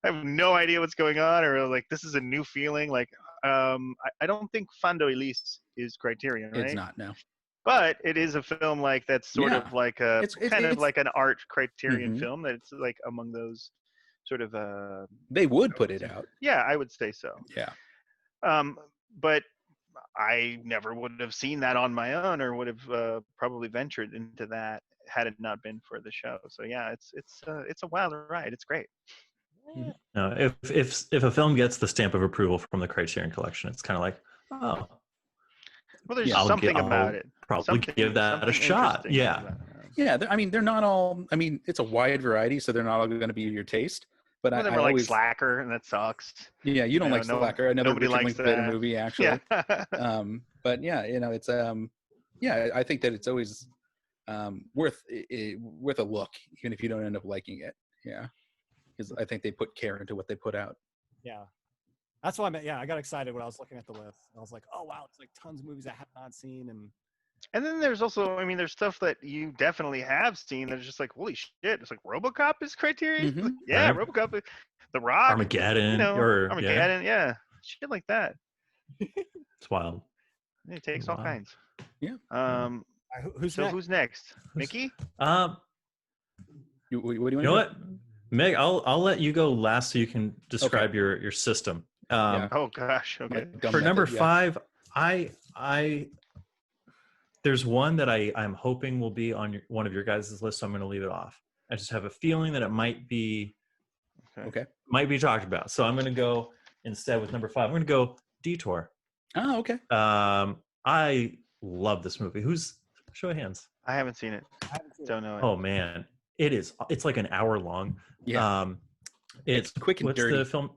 I have no idea what's going on, or like this is a new feeling. Like, I don't think Fando Elise is Criterion, right? It's not, no. But it is a film like that's sort Yeah. of like a kind of It's like an art Criterion Mhm. film that's like among those sort of They would put it out. yeah, I would say so. Yeah. But I never would have seen that on my own, or would have probably ventured into that had it not been for the show. So yeah, it's a wild ride. It's great. Mhm. No, if a film gets the stamp of approval from the Criterion Collection, it's kind of like, oh, Well, there's Yeah, just something I'll about it. probably give that a shot. Interesting Yeah. about it. Yeah, I mean, they're not all. I mean, it's a wide variety, so they're not all going to be your taste. But Some of them I are like always, Slacker, and that sucks. yeah, you don't know, like Slacker, another nobody Richard likes Linklater that. movie, actually. Yeah. But yeah, it's yeah, I think that it's always worth a look, even if you don't end up liking it. Yeah, because I think they put care into what they put out. Yeah. That's why I got excited when I was looking at the list. I was like, oh wow, it's like tons of movies I have not seen. And then there's also, I mean, there's stuff that you definitely have seen that's just like, holy shit! It's like RoboCop is Criterion. Mhm. Like, yeah, Right. RoboCop, The Rock, Armageddon, or Armageddon, yeah, shit like that. it's wild. It takes all Wow. kinds. Yeah. Who's So next? who's next? Mickey? What do you want You to know do? what, Meg? I'll let you go last so you can describe your system. Yeah. Oh gosh. My Okay. dumb For number method, yeah. 5, I there's one that I'm hoping will be on one of your guys' list, so I'm going to leave it off. I just have a feeling that it might be Okay. talked about, so I'm going to go instead with number 5. I'm going to go Detour. Oh, okay. I love this movie. Show of hands? I haven't seen it. Don't know it. Oh man, it's like an hour long. Yeah. It's quick and what's dirty. the film?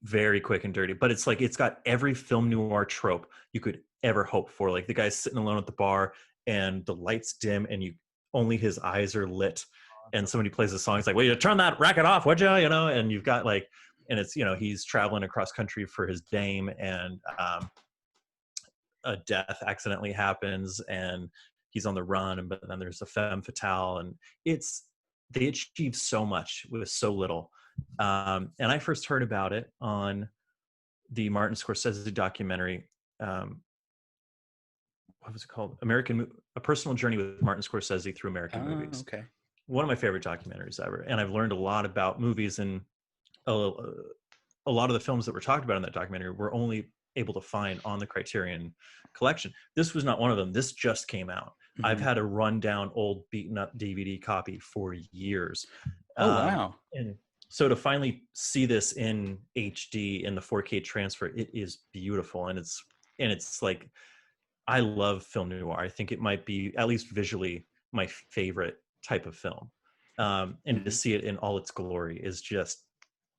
Very quick and dirty, but it's like it's got every film noir trope you could ever hope for. Like the guy's sitting alone at the bar and the lights dim and only his eyes are lit, and somebody plays a song. It's like, well, you turn that racket off, would you? And you've got like, and it's he's traveling across country for his dame, and a death accidentally happens, and he's on the run, but then there's a femme fatale, and they achieve so much with so little. And I first heard about it on the Martin Scorsese documentary. What was it called? A Personal Journey with Martin Scorsese through American movies. Okay. One of my favorite documentaries ever. And I've learned a lot about movies, and a lot of the films that were talked about in that documentary were only able to find on the Criterion Collection. This was not one of them. This just came out. Mhm. I've had a rundown, old, beaten up DVD copy for years. Oh, wow. And so to finally see this in HD in the 4K transfer, it is beautiful, and it's like, I love film noir. I think it might be, at least visually, my favorite type of film. And to see it in all its glory is just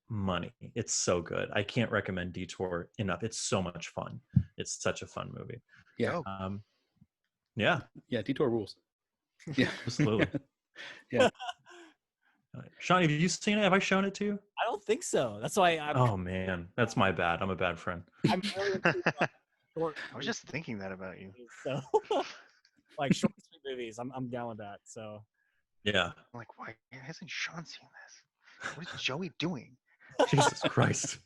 money. It's so good. I can't recommend Detour enough. It's so much fun. It's such a fun movie. Yeah. Yeah, Yeah. Detour rules. Yeah. absolutely. Yeah. Sean, have you seen it? Have I shown it to you? I don't think so. That's why Oh man, that's my bad. I'm a bad friend. I'm really into short I was just thinking that about you. movies, so like short sweet movies. I'm down with that. So Yeah. I'm like, why hasn't Sean seen this? What is Joey doing? Jesus Christ.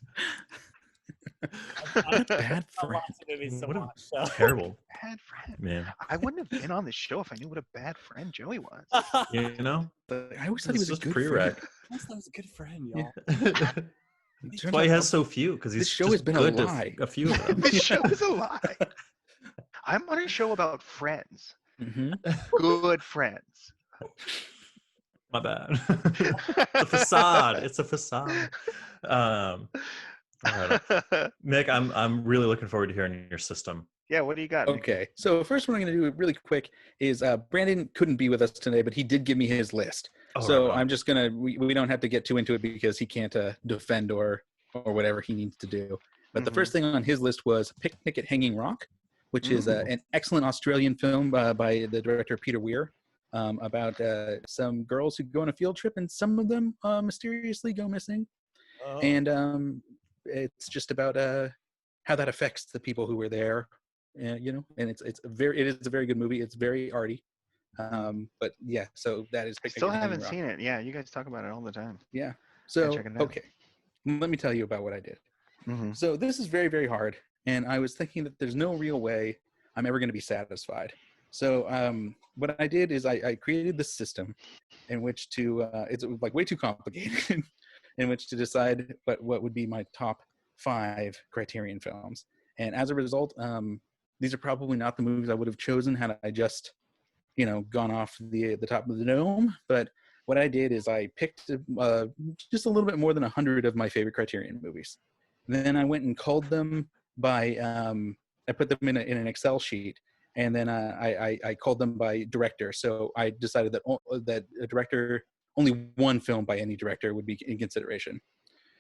I've Bad friend. lots of movies to What a watch. So. Terrible, Bad friend. man. I wouldn't have been on this show if I knew what a bad friend Joey was. You know? I always thought he This was a was good prereq. friend. I thought was a good friend, y'all. That's Turns why he out has so few, because he's this show just has been a good to lie. a few of them. This show is a lie. I'm on a show about friends. Mhm. Good friends. My bad. It's a facade. It's a facade. All right. Mick, I'm really looking forward to hearing your system. Yeah, what do you got? Nick? Okay, so first one I'm going to do really quick is Brandon couldn't be with us today, but he did give me his list. Oh, So right on. I'm just going to, we don't have to get too into it because he can't defend or whatever he needs to do. But the first thing on his list was Picnic at Hanging Rock, which is an excellent Australian film by the director Peter Weir about some girls who go on a field trip and some of them mysteriously go missing. Oh. And it's just about how that affects the people who were there. You know, and it is a very good movie. It's very arty, but yeah. So that is. I still haven't seen it. Yeah, you guys talk about it all the time. Yeah. So check it out. okay, let me tell you about what I did. Mm-hmm. So this is very, very hard, and I was thinking that there's no real way I'm ever going to be satisfied. So what I did is I created this system in which to it's like way too complicated in which to decide what would be my top 5 Criterion films. And as a result, these are probably not the movies I would have chosen had I just, gone off the top of the dome. But what I did is I picked just a little bit more than 100 of my favorite Criterion movies. Then I went and culled them by, I put them in an Excel sheet, and then I culled them by director. So I decided that a director, only one film by any director would be in consideration.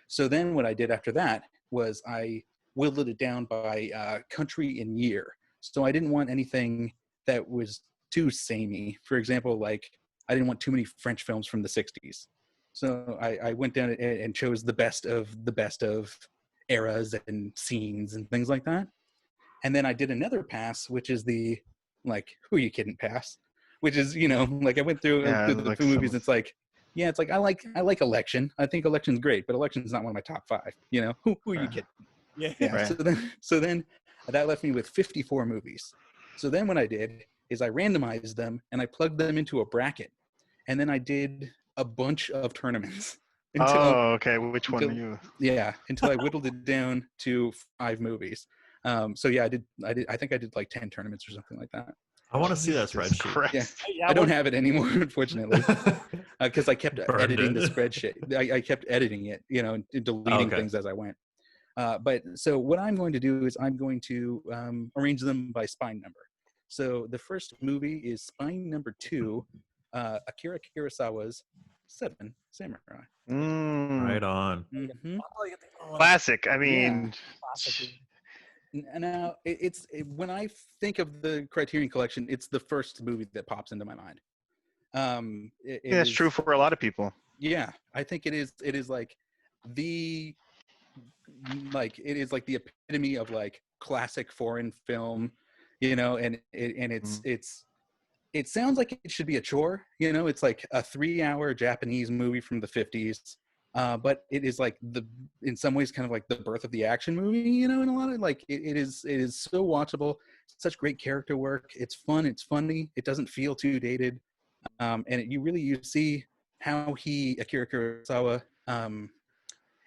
So then what I did after that was I whittled it down by country and year. So I didn't want anything that was too samey. For example, like I didn't want too many French films from the 60s. So I went down and chose the best of eras and scenes and things like that. And then I did another pass, which is the, like, who are you kidding pass? Which is, like I went through the like movies. It's like, yeah, it's like I like Election. I think Election's great, but Election's not one of my top 5. Who are you kidding? Yeah. Yeah. Right. So then that left me with 54 movies. So then what I did is I randomized them and I plugged them into a bracket, and then I did a bunch of tournaments Okay. Which one are you? until I whittled it down to 5 movies. So yeah, I think I did like 10 tournaments or something like that. I want to see that Jesus spreadsheet. Christ. I don't have it anymore, unfortunately, because I kept Burned editing the it. spreadsheet. I kept editing it, and deleting Okay. things as I went. But so what I'm going to do is I'm going to arrange them by spine number. So the first movie is spine number 2, Akira Kurosawa's 7 Samurai. Right on. Mm-hmm. Classic. I mean, Now, when I think of the Criterion Collection, it's the first movie that pops into my mind. that's true for a lot of people. Yeah, I think it is. It is like the epitome of like classic foreign film, and it sounds like it should be a chore. It's like a 3-hour Japanese movie from the 50s. But it is like in some ways kind of like the birth of the action movie, and a lot of like it is so watchable. Such great character work. It's fun. It's funny. It doesn't feel too dated, and you see how Akira Kurosawa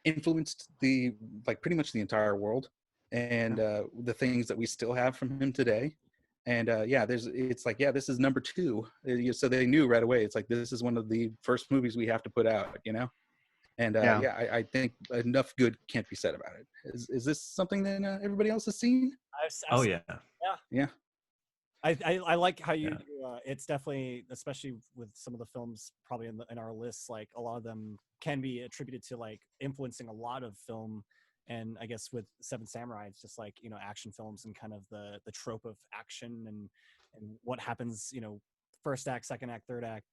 influenced pretty much the entire world, and the things that we still have from him today. And this is number 2. So they knew right away. It's like this is one of the first movies we have to put out. And I think enough good can't be said about it. Is this something that everybody else has seen? Oh yeah. Yeah. I like how you do, it's definitely, especially with some of the films probably in our lists, like a lot of them can be attributed to like influencing a lot of film. And I guess with Seven Samurai, it's just like, action films and kind of the trope of action and what happens, first act, second act, third act.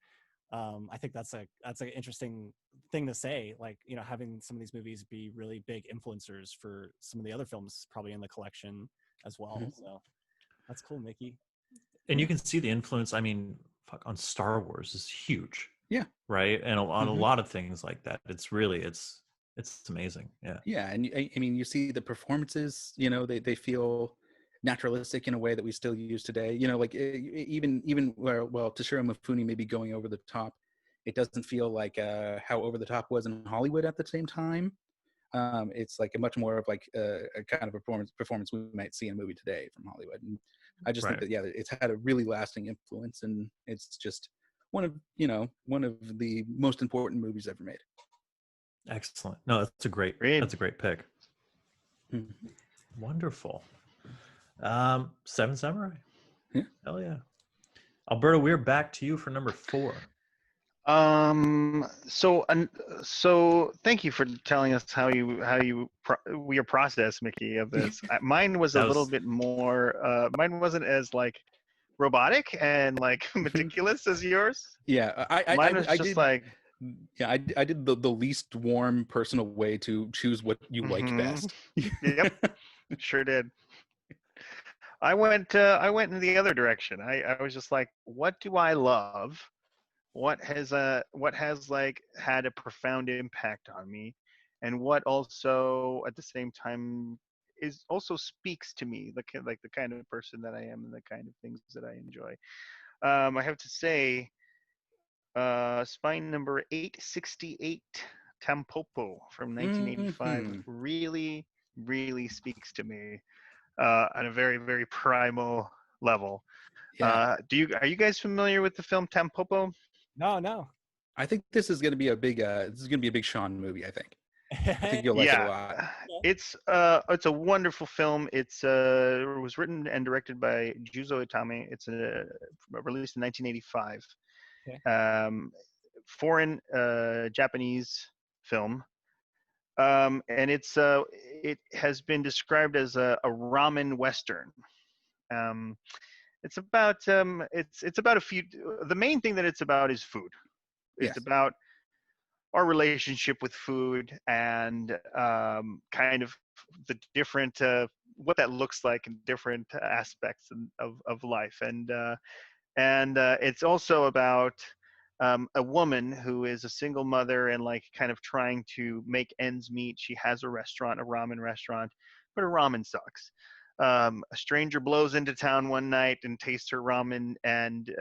I think that's an interesting thing to say, like, having some of these movies be really big influencers for some of the other films probably in the collection as well. Mm-hmm. So that's cool, Mickey. And you can see the influence. I mean, on Star Wars is huge. Yeah. Right. And on a lot of things like that. It's really, it's amazing. Yeah. Yeah. And I mean, you see the performances, they feel naturalistic in a way that we still use today. Like even where, Toshiro Mifune may be going over the top, it doesn't feel like how over the top was in Hollywood at the same time. It's like a much more of like a kind of performance we might see in a movie today from Hollywood. And I just think that it's had a really lasting influence, and it's just one of the most important movies ever made. Excellent. No, that's a great pick. Mm-hmm. Wonderful. Seven Samurai. Yeah. Hell yeah. Alberto, we're back to you for number 4. So thank you for telling us how your process, Mickey, of this. Mine was a little bit more. Mine wasn't as like robotic and like meticulous as yours. Yeah, Mine was just like. Yeah, I did the least warm personal way to choose what you like best. Yep, sure did. I went in the other direction. I was just like, what do I love? What has like had a profound impact on me, and what also at the same time is also speaks to me, like the kind of person that I am and the kind of things that I enjoy. I have to say, spine number 868, Tampopo from 1985, Mhm. really, really speaks to me on a very, very primal level. Yeah, Are you guys familiar with the film Tampopo? No. I think this is going to be a big Sean movie. I think you'll like it a Yeah, lot. it's a wonderful film. It was written and directed by Juzo Itami. It's released in 1985. Okay. Foreign Japanese film. And it has been described as a ramen western. Um, it's about a few. The main thing that it's about is food. It's Yes. about our relationship with food and kind of the different what that looks like in different aspects of life, and it's also about a woman who is a single mother and like kind of trying to make ends meet. She has a restaurant, a ramen restaurant, but her ramen sucks. A stranger blows into town one night and tastes her ramen and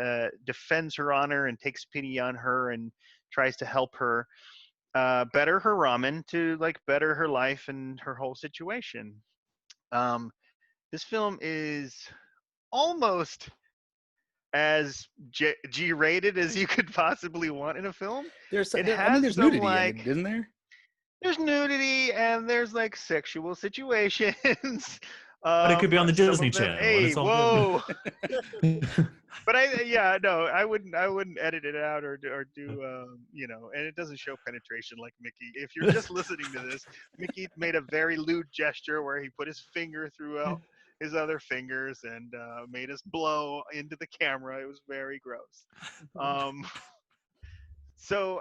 defends her honor and takes pity on her and tries to help her better her ramen to like better her life and her whole situation. Um, this film is almost as G-rated as you could possibly want in a film. It has There's some nudity in like it, isn't there? there's nudity and there's like sexual situations. But it could be on the Some Disney of them. Channel, and Hey, it's all good. whoa! But yeah, no, I wouldn't edit it out or do and it doesn't show penetration like Mickey. If you're just listening to this, Mickey made a very lewd gesture where he put his finger through his other fingers and made us blow into the camera. It was very gross. Um, so,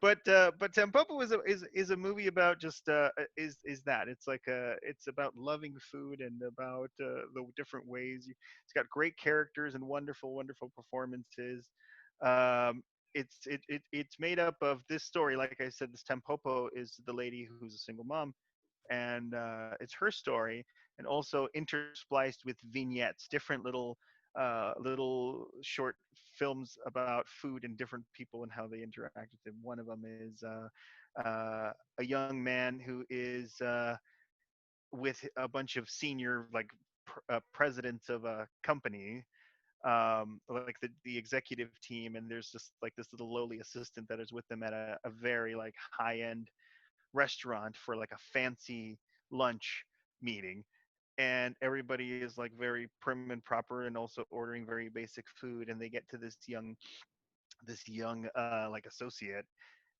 but Tampopo is a movie about just is that it's like it's about loving food and about the different ways. It's got great characters and wonderful performances. It's made up of this story. Like I said, this Tampopo is the lady who's a single mom, and it's her story, and also interspliced with vignettes, different little short films about food and different people and how they interact with it. One of them is a young man who is with a bunch of senior like presidents of a company, like the executive team, and there's just like this little lowly assistant that is with them at a very like high end restaurant for like a fancy lunch meeting, and everybody is like very prim and proper and also ordering very basic food, and they get to this young like associate,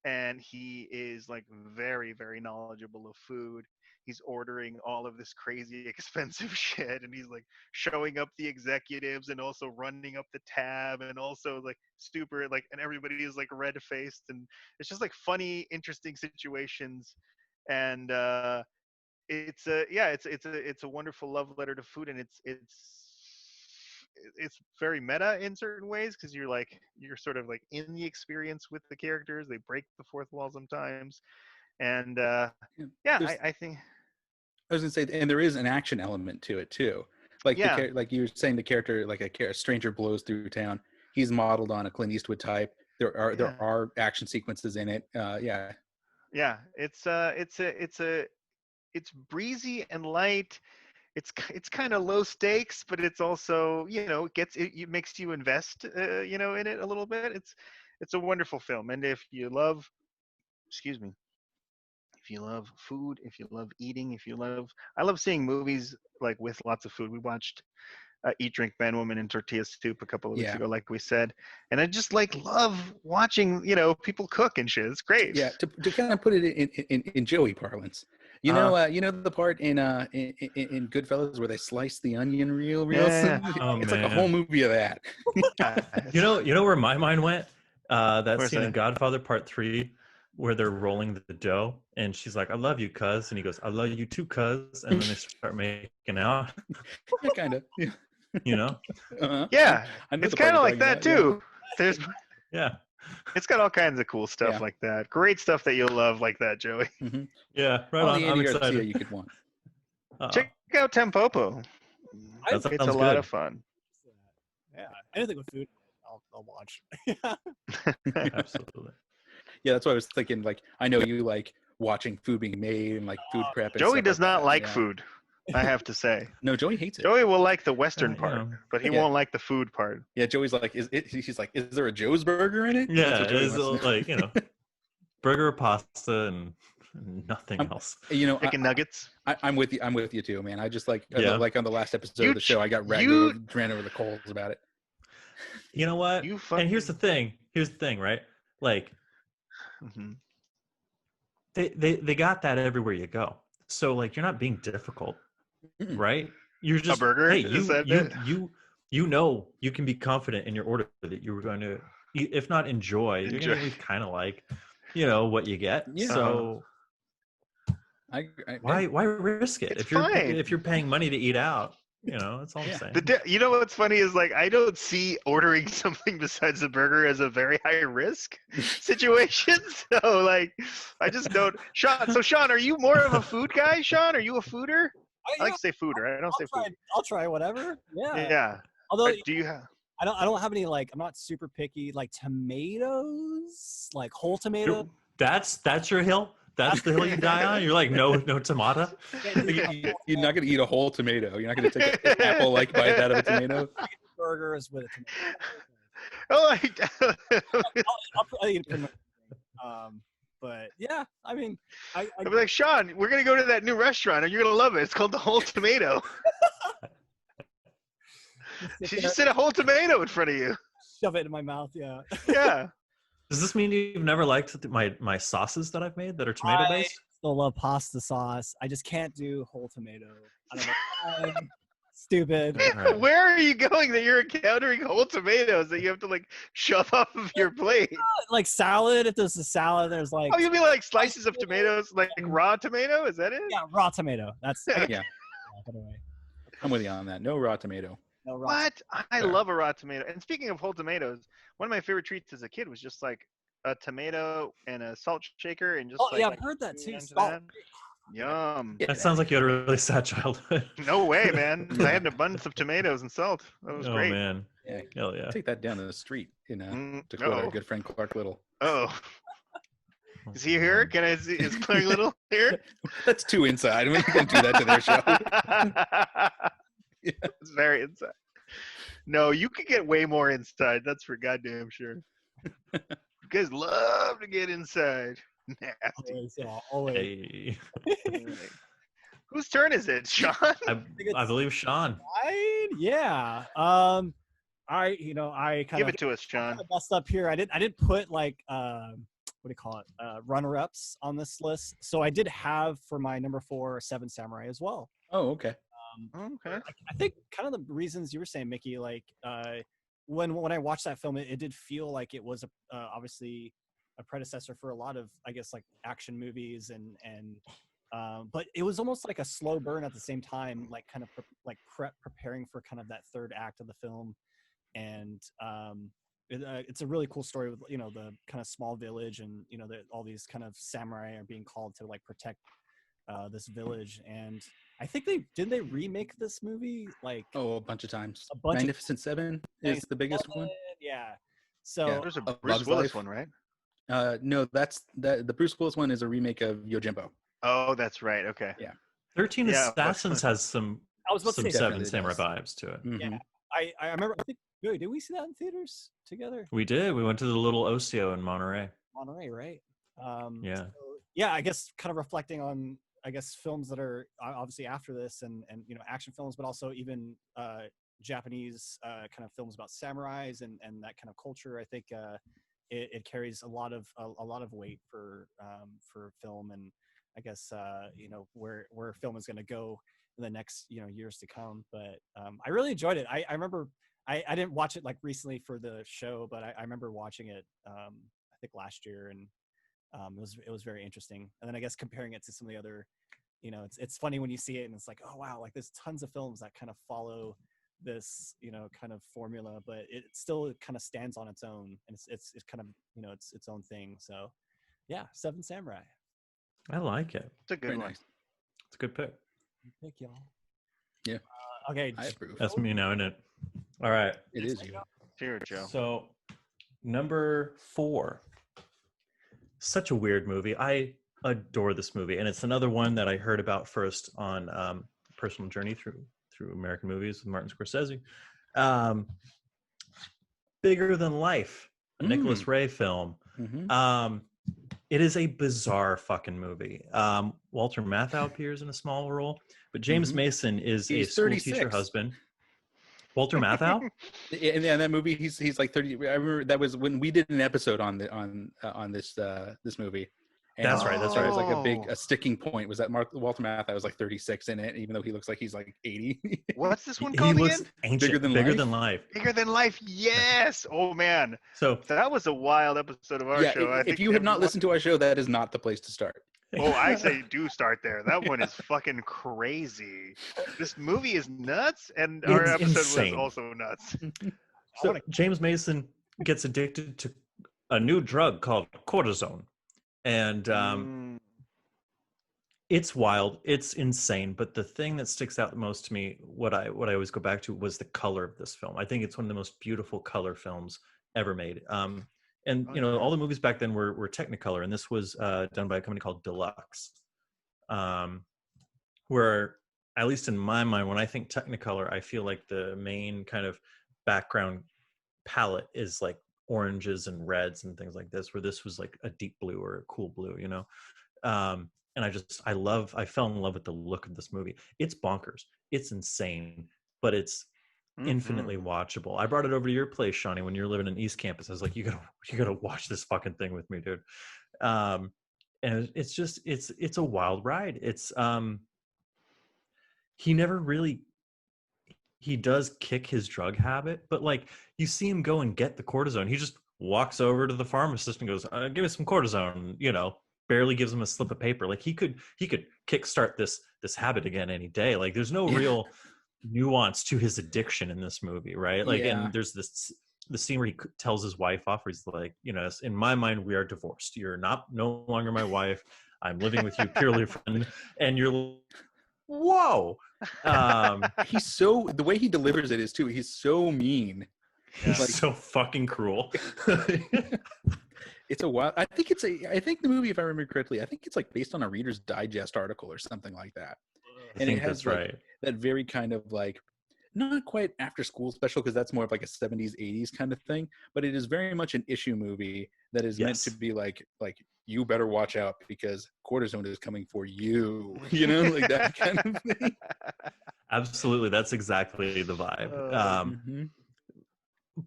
and he is like very knowledgeable of food. He's ordering all of this crazy expensive shit, and he's like showing up the executives and also running up the tab and also like super like, and everybody is like red faced, and it's just like funny interesting situations. And it's a wonderful love letter to food, and it's very meta in certain ways because you're sort of like in the experience with the characters. They break the fourth wall sometimes, and Yeah. yeah, There's, I think I was gonna say, and there is an action element to it too. Like yeah, like you were saying, the character, like a stranger blows through town. He's modeled on a Clint Eastwood type. yeah, There are action sequences in it. Yeah, yeah. It's breezy and light. It's kind of low stakes, but it's also it makes you invest in it a little bit. It's a wonderful film, and if you love, excuse me, if you love food, if you love eating, I love seeing movies like with lots of food. We watched Eat, Drink, Man, Woman, and Tortilla Soup a couple of weeks yeah, ago, like we said, and I just like love watching people cook and shit. It's great. yeah. To kind of put it in Joey parlance, Uh, you know the part in Goodfellas where they slice the onion real yeah, thin? Oh It's like a whole man, movie of that. yeah. you know where my mind went? That Where's scene in that? Godfather Part 3 where they're rolling the dough, and she's like, "I love you, cuz," and he goes, "I love you too, cuz," and then they start making out. Yeah, kind of. Yeah. You know? Uh-huh. Yeah, I know it's the part kind you're of like talking that about. Yeah. too. There's Yeah, It's got all kinds of cool stuff Yeah. like that. Great stuff that you'll love like that, Joey. Hmm. yeah. Right All on. the I'm Andy Garcia excited. you could want. Check out Tampopo. That It's a sounds lot good. of fun. Yeah, anything with food, I'll watch. Absolutely. Yeah, that's what I was thinking. Like, I know you like watching food being made and like food prep and Joey stuff does like not that. like Yeah. food, I have to say. No, Joey hates it. Joey will like the Western you part, know. but he Yeah. won't like the food part. Yeah, Joey's like, he's like, is there a Joe's Burger in it? That's Yeah, what Joey it's wants to know. like, you know, burger, pasta, and nothing else. You know, Chicken nuggets. I'm with you. I'm with you too, man. I just like Yeah. like on the last episode You of the show, I got ran over the coals about it. You know what? You And here's the fucking- thing. Here's the thing, right? Like, Mhm. they got that everywhere you go. So like, you're not being difficult, Mm-mm. right? You're just burger? Hey, Is that it? you know you can be confident in your order that you were going to, if not enjoy, you're going to Enjoy. at least kind of like, you know, what you get. Yeah. So why risk it It's if you're fine. if you're paying money to eat out? You know, that's all Yeah. I'm saying. You know what's funny is like I don't see ordering something besides a burger as a very high risk situation. So like I just don't. Sean, are you more of a food guy? Sean, are you a fooder? I like to say fooder. I don't say food. I'll try whatever. Yeah. Yeah. Although Do you have? I don't have any like I'm not super picky like tomatoes, like whole tomato. That's your hill. That's the hill you die on. You're like no tomato. You're not gonna eat a whole tomato. You're not gonna take an apple like bite out of a tomato. Burgers with a tomato. Oh, I'll eat it. But yeah, I mean, I'd be like, Sean, we're gonna go to that new restaurant, and you're gonna love it. It's called the Whole Tomato. She just said a whole tomato in front of you. shove it in my mouth. Yeah. Yeah. Does this mean you've never liked my sauces that I've made that are tomato based? Still love pasta sauce. I just can't do whole tomato. I don't know. Stupid. Right. Where are you going that you're encountering whole tomatoes that you have to like shove off of your plate? Like salad. If there's a salad, there's like Oh, you mean like slices of tomatoes, like raw tomato? Is that it? yeah, raw tomato. That's Yeah. Anyway, I'm with you on that. No raw tomato. no raw. What? I Sure. love a raw tomato. And speaking of whole tomatoes, one of my favorite treats as a kid was just like a tomato and a salt shaker and just Oh like, yeah, I've heard that too. into Salt. that. Yum. That sounds like you had a really sad childhood. No way, man. I had an abundance of tomatoes and salt. That was Oh great. man. Yeah. Hell yeah. Take that down to the street, you know, Mm, to quote our uh-oh. good friend Clark Little. Oh, is he here? Can I see? Is Claire Little here? That's too inside. We can't do that to their show. It's very inside. No, you could get way more inside. That's for goddamn sure. You guys love to get inside. Nasty. Always, yeah, always. Hey. Alright. Whose turn is it, Sean? I believe Sean. Right? Yeah. I kind Give of it to us, Sean. messed up here. I didn't put like what do you call it? Runner-ups on this list. So I did have for my number 4 Seven Samurai as well. Oh, okay. Okay. I think kind of the reasons you were saying, Mickey, like when I watched that film, it did feel like it was obviously a predecessor for a lot of, I guess, like action movies and but it was almost like a slow burn at the same time, like kind of preparing for kind of that third act of the film. And it's a really cool story with, you know, the kind of small village and, you know, all these kind of samurai are being called to like protect this village. And I think they remake this movie like Oh, a bunch of times. A bunch of- Magnificent Seven is the biggest one. Yeah. So Yeah. There's a A Bruce Bug's Willis Life. one, right? No, the Bruce Willis one is a remake of Yojimbo. Oh, that's right. Okay. 13 Yeah, Assassins has some I was about to say Seven Definitely Samurai does. vibes to it. Mhm. Yeah. I remember. I think did we see that in theaters together? We did. We went to the little Osio in Monterey. Monterey, right? Yeah. So, yeah, I guess kind of reflecting on films that are obviously after this and you know action films, but also even Japanese kind of films about samurais and that kind of culture. I think it carries a lot of weight for film, and I guess you know where film is going to go in the next years to come. But I really enjoyed it. I remember I didn't watch it like recently for the show, but I remember watching it I think last year, and it was very interesting. And then I guess comparing it to some of the other, you know, it's funny when you see it and it's like, oh wow, like there's tons of films that kind of follow this, you know, kind of formula, but it still kind of stands on its own, and it's kind of, you know, it's own thing. So yeah, Seven Samurai. I like it. It's a good Very one. nice. It's a good pick. Thank y'all. Yeah. Okay. I approve. That's me now, isn't it? All right. It is you. Here, Joe. So, number 4. Such a weird movie. I adore this movie, and it's another one that I heard about first on personal journey through American movies with Martin Scorsese. Bigger Than Life, a Nicholas Ray film. Mm-hmm. It is a bizarre fucking movie. Walter Matthau appears in a small role, but James Mason is He's a school 36. teacher husband. Walter Matthau? In that movie, he's like 30. I remember that was when we did an episode on this movie. And That's right. That's that right. was like a sticking point. Was that Walter Matthau was like 36 in it, even though he looks like he's like 80. What's this one He called looks again? ancient. Bigger than life. Bigger Than Life. Yes. Oh man, So that was a wild episode of our show. I If think you have not listened to our show, that is not the place to start. Oh, I say do start there. That one is fucking crazy. This movie is nuts, and our It's episode insane. was also nuts. So James Mason gets addicted to a new drug called cortisone, and it's wild, it's insane. But the thing that sticks out the most to me, what I always go back to, was the color of this film. I think it's one of the most beautiful color films ever made. And you know, all the movies back then were Technicolor, and this was done by a company called Deluxe. Where, at least in my mind, when I think Technicolor, I feel like the main kind of background palette is like oranges and reds and things like this, where this was like a deep blue or a cool blue, you know. And I fell in love with the look of this movie. It's bonkers, it's insane, but it's infinitely watchable. I brought it over to your place, Shawnee, when you're living in East Campus. I was like, you gotta watch this fucking thing with me, dude. And it's just it's a wild ride. It's he never really, he does kick his drug habit, but like you see him go and get the cortisone. He just walks over to the pharmacist and goes, give me some cortisone, you know, barely gives him a slip of paper. Like he could kickstart this habit again any day. Like there's no real nuance to his addiction in this movie, right? Like, and there's the scene where he tells his wife off, where he's like, you know, in my mind, we are divorced. You're no longer my wife. I'm living with you purely for fun. And you're, whoa. He's so, the way he delivers it is too, he's so mean. He's like, so fucking cruel. It's a wild, I think the movie, if I remember correctly, I think it's like based on a Reader's Digest article or something like that. And it has like that very kind of like, not quite after school special, because that's more of like a 70s 80s kind of thing, but it is very much an issue movie that is meant to be like you better watch out because cortisone is coming for you, you know, like that kind of thing. Absolutely, that's exactly the vibe.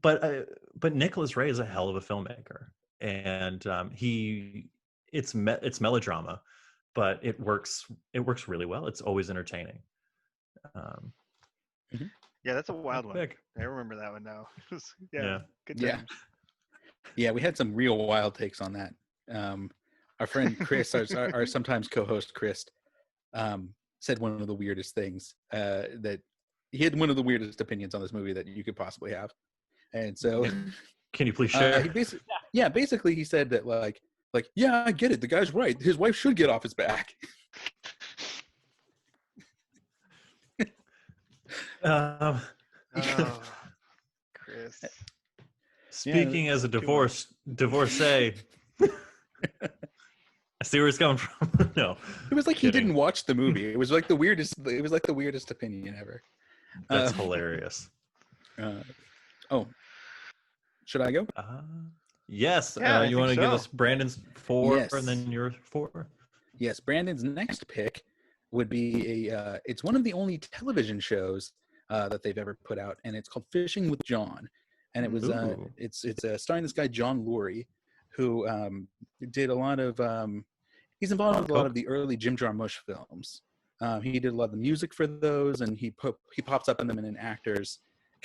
But Nicholas Ray is a hell of a filmmaker, and it's melodrama, but it works really well. It's always entertaining. Yeah, that's a wild one. I remember that one now. Good times. Yeah, we had some real wild takes on that. Our friend Chris, our sometimes co-host Chris, said one of the weirdest things, that he had one of the weirdest opinions on this movie that you could possibly have. And so can you please share? Basically he said that like, yeah, I get it. The guy's right. His wife should get off his back. Chris. Speaking as a divorcee, I see where it's coming from. No, it was like he didn't watch the movie. It was like the weirdest. It was like the weirdest opinion ever. That's hilarious. Should I go? Yes. You want to give us Brandon's 4 and then your 4? Yes. Brandon's next pick would be it's one of the only television shows that they've ever put out, and it's called Fishing with John. And it was it's starring this guy John Lurie, who did a lot of he's involved with a lot of the early Jim Jarmusch films. He did a lot of the music for those, and he pops up in them in an actor's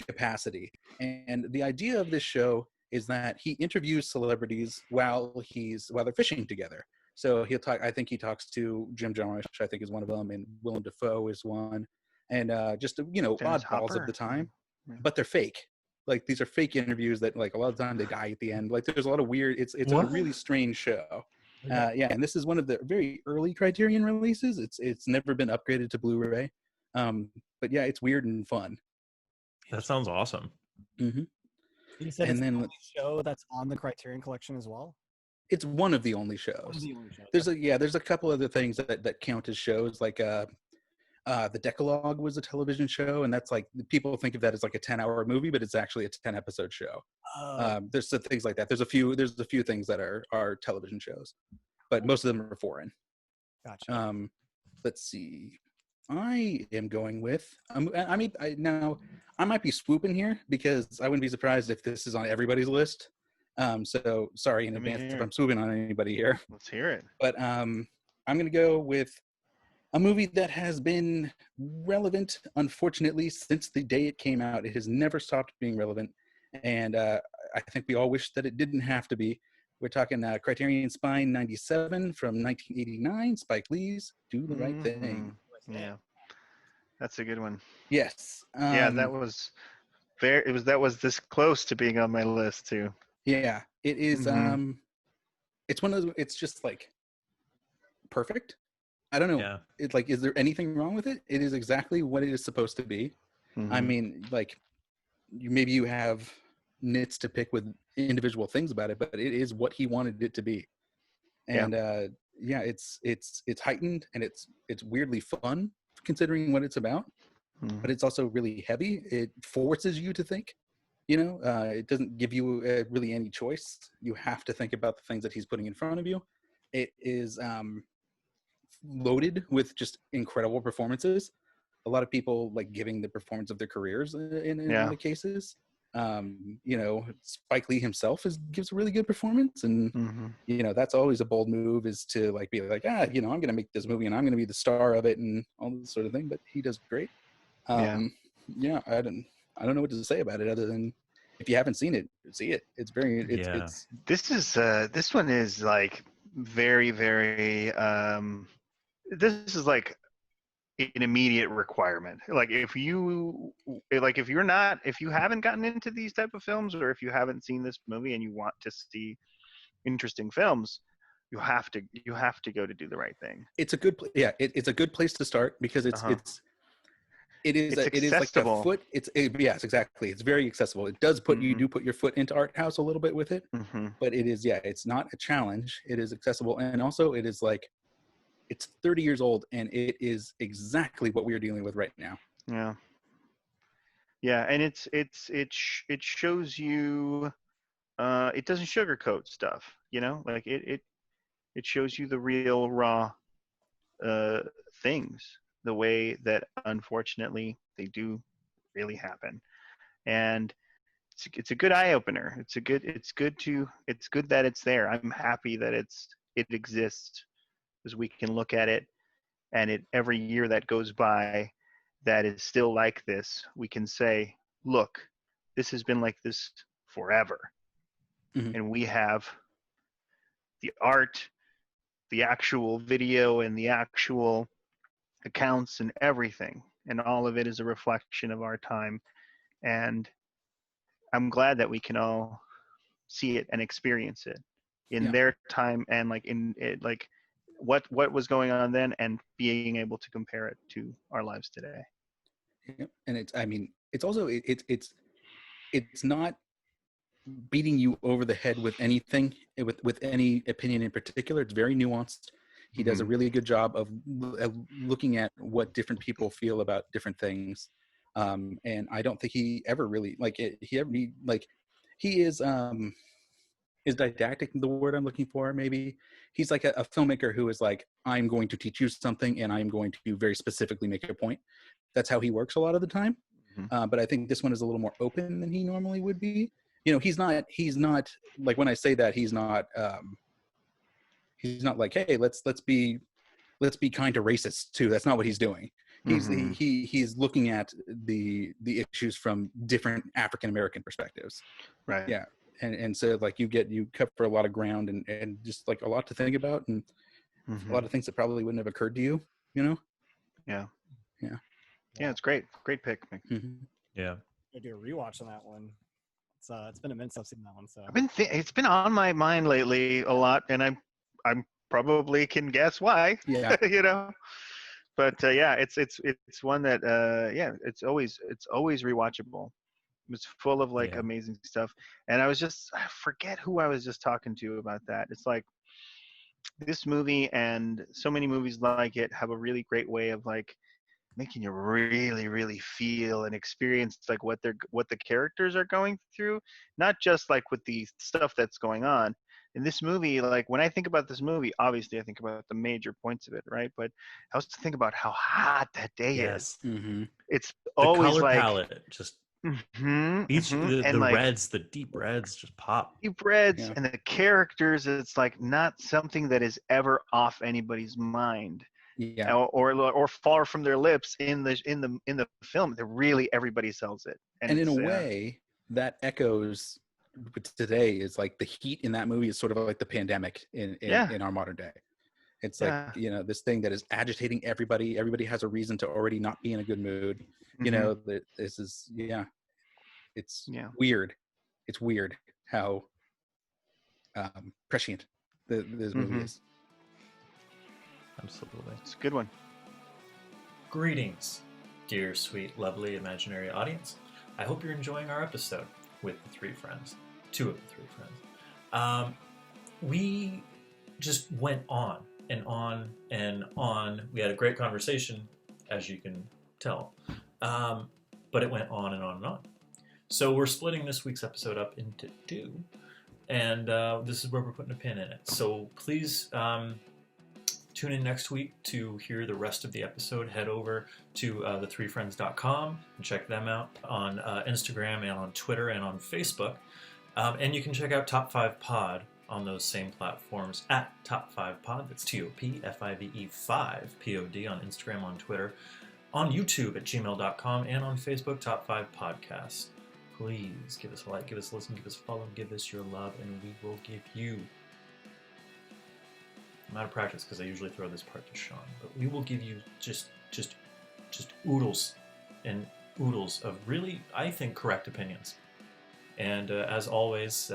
capacity. And the idea of this show is that he interviews celebrities while they're fishing together. So he'll talk. I think he talks to Jim Jarmusch, I think is one of them, and Willem Dafoe is one, and just oddballs of the time, but they're fake. Like these are fake interviews that like a lot of the time they die at the end. Like there's a lot of weird. It's a really strange show. Yeah, and this is one of the very early Criterion releases. It's never been upgraded to Blu-ray, but yeah, it's weird and fun. That sounds awesome. Hmm You said And it's the then only show that's on the Criterion Collection as well. it's one of the only One shows. of the only shows. There's a couple other things that count as shows, like the Decalogue was a television show, and that's like people think of that as like a 10-hour movie, but it's actually a 10-episode show. There's some things like that. There's a few things that are television shows, but most of them are foreign. Gotcha. Let's see. I am going with. I might be swooping here because I wouldn't be surprised if this is on everybody's list. So sorry in advance if I'm swooping on anybody here. Let's hear it. But I'm going to go with a movie that has been relevant, unfortunately, since the day it came out. It has never stopped being relevant, and I think we all wish that it didn't have to be. We're talking Criterion Spine 97 from 1989, Spike Lee's Do the Right Thing. Yeah, that's a good one. Yes. Yeah, that was that was this close to being on my list too. Yeah, it is. Mhm. It's one of those. It's just like perfect. I don't know. Yeah. It's like, is there anything wrong with it? It is exactly what it is supposed to be. I Mhm. mean, like, maybe you have nits to pick with individual things about it, but it is what he wanted it to be. And yeah, it's heightened and it's weirdly fun considering what it's about, Mhm. but it's also really heavy. It forces you to think. It doesn't give you really any choice. You have to think about the things that he's putting in front of you. It is loaded with just incredible performances. A lot of people like giving the performance of their careers in a lot of cases. Spike Lee himself gives a really good performance, and Mhm. that's always a bold move, is to like be like, I'm going to make this movie and I'm going to be the star of it and all this sort of thing. But he does great. Yeah. Yeah, I don't know what to say about it other than if you haven't seen it, see it. It's very Yeah. This one is like very, very this is like an immediate requirement. Like if you haven't gotten into these type of films, or if you haven't seen this movie and you want to see interesting films, you have to go to Do the Right Thing. It's a good it's a good place to start because it is like a accessible. foot. Yes, exactly. It's very accessible. It does put you Mhm. do put your foot into art house a little bit with it, Mhm. but it is it's not a challenge. It is accessible, and also it is like it's 30 years old, and it is exactly what we are dealing with right now. Yeah. Yeah, and it shows you. It doesn't sugarcoat stuff, like it shows you the real raw things, the way that unfortunately they do really happen. And it's a good eye opener. It's good that it's there. I'm happy that it exists, because we can look at it, and every year that goes by that is still like this, we can say, look, this has been like this forever. Mhm. And we have the art, the actual video, and the actual accounts and everything. And all of it is a reflection of our time. And I'm glad that we can all see it and experience it in Yeah. their time, and like in it, like what was going on then, and being able to compare it to our lives today. Yeah. And it's also it's not beating you over the head with anything, with any opinion in particular. It's very nuanced. He does a really good job of looking at what different people feel about different things. And I don't think he ever really he is didactic the word I'm looking for. Maybe he's like a filmmaker who is like, I'm going to teach you something and I'm going to very specifically make a point. That's how he works a lot of the time. But I think this one is a little more open than he normally would be. He's not like, when I say that, he's not like, hey, let's be kind to racists too. That's not what he's doing. He's looking at the issues from different African American perspectives. Right. Yeah. And so like you cover a lot of ground and just like a lot to think about, and a lot of things that probably wouldn't have occurred to you. Yeah. Yeah. Yeah, it's great pick, Mick. Yeah. I do a rewatch on that one. It's been a minute since I've seen that one, so It's been on my mind lately a lot, and I'm probably can guess why. Yeah. You know. But yeah, it's one that it's always rewatchable. It's full of like Yeah. amazing stuff. And I forget who I was just talking to about that. It's like this movie and so many movies like it have a really great way of like making you really really feel and experience like what the characters are going through, not just like with the stuff that's going on in this movie. Like when I think about this movie, obviously I think about the major points of it, right? But I also think about how hot that day is. Yes. Mm-hmm. It's The always color like palette just each and the like reds, the deep reds just pop. deep reds Yeah. and the characters, it's like not something that is ever off anybody's mind Yeah. or far from their lips in the film. That really everybody sells it, And in it's, a way, that echoes with today. Is like the heat in that movie is sort of like the pandemic in our modern day. It's like, yeah. you know, this thing that is agitating everybody. Everybody has a reason to already not be in a good mood. You know, that this is, it's weird. It's weird how prescient this movie is. Absolutely. It's a good one. Greetings, dear, sweet, lovely, imaginary audience. I hope you're enjoying our episode with the three friends. Two of the three friends. We just went on and on and on. We had a great conversation, as you can tell. But it went on and on and on. So we're splitting this week's episode up into two. And this is where we're putting a pin in it. So please tune in next week to hear the rest of the episode. Head over to the3friends.com and check them out on Instagram and on Twitter and on Facebook. And you can check out Top 5 Pod on those same platforms at Top 5 Pod. That's TOPFIVE 5 POD on Instagram, on Twitter, on YouTube at gmail.com, and on Facebook, Top 5 Podcasts. Please give us a like, give us a listen, give us a follow, give us your love, and we will give you... I'm out of practice because I usually throw this part to Sean, but we will give you just oodles and oodles of really, I think, correct opinions. And as always,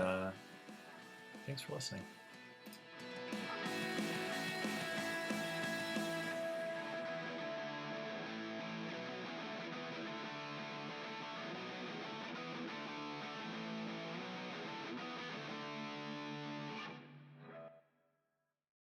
thanks for listening.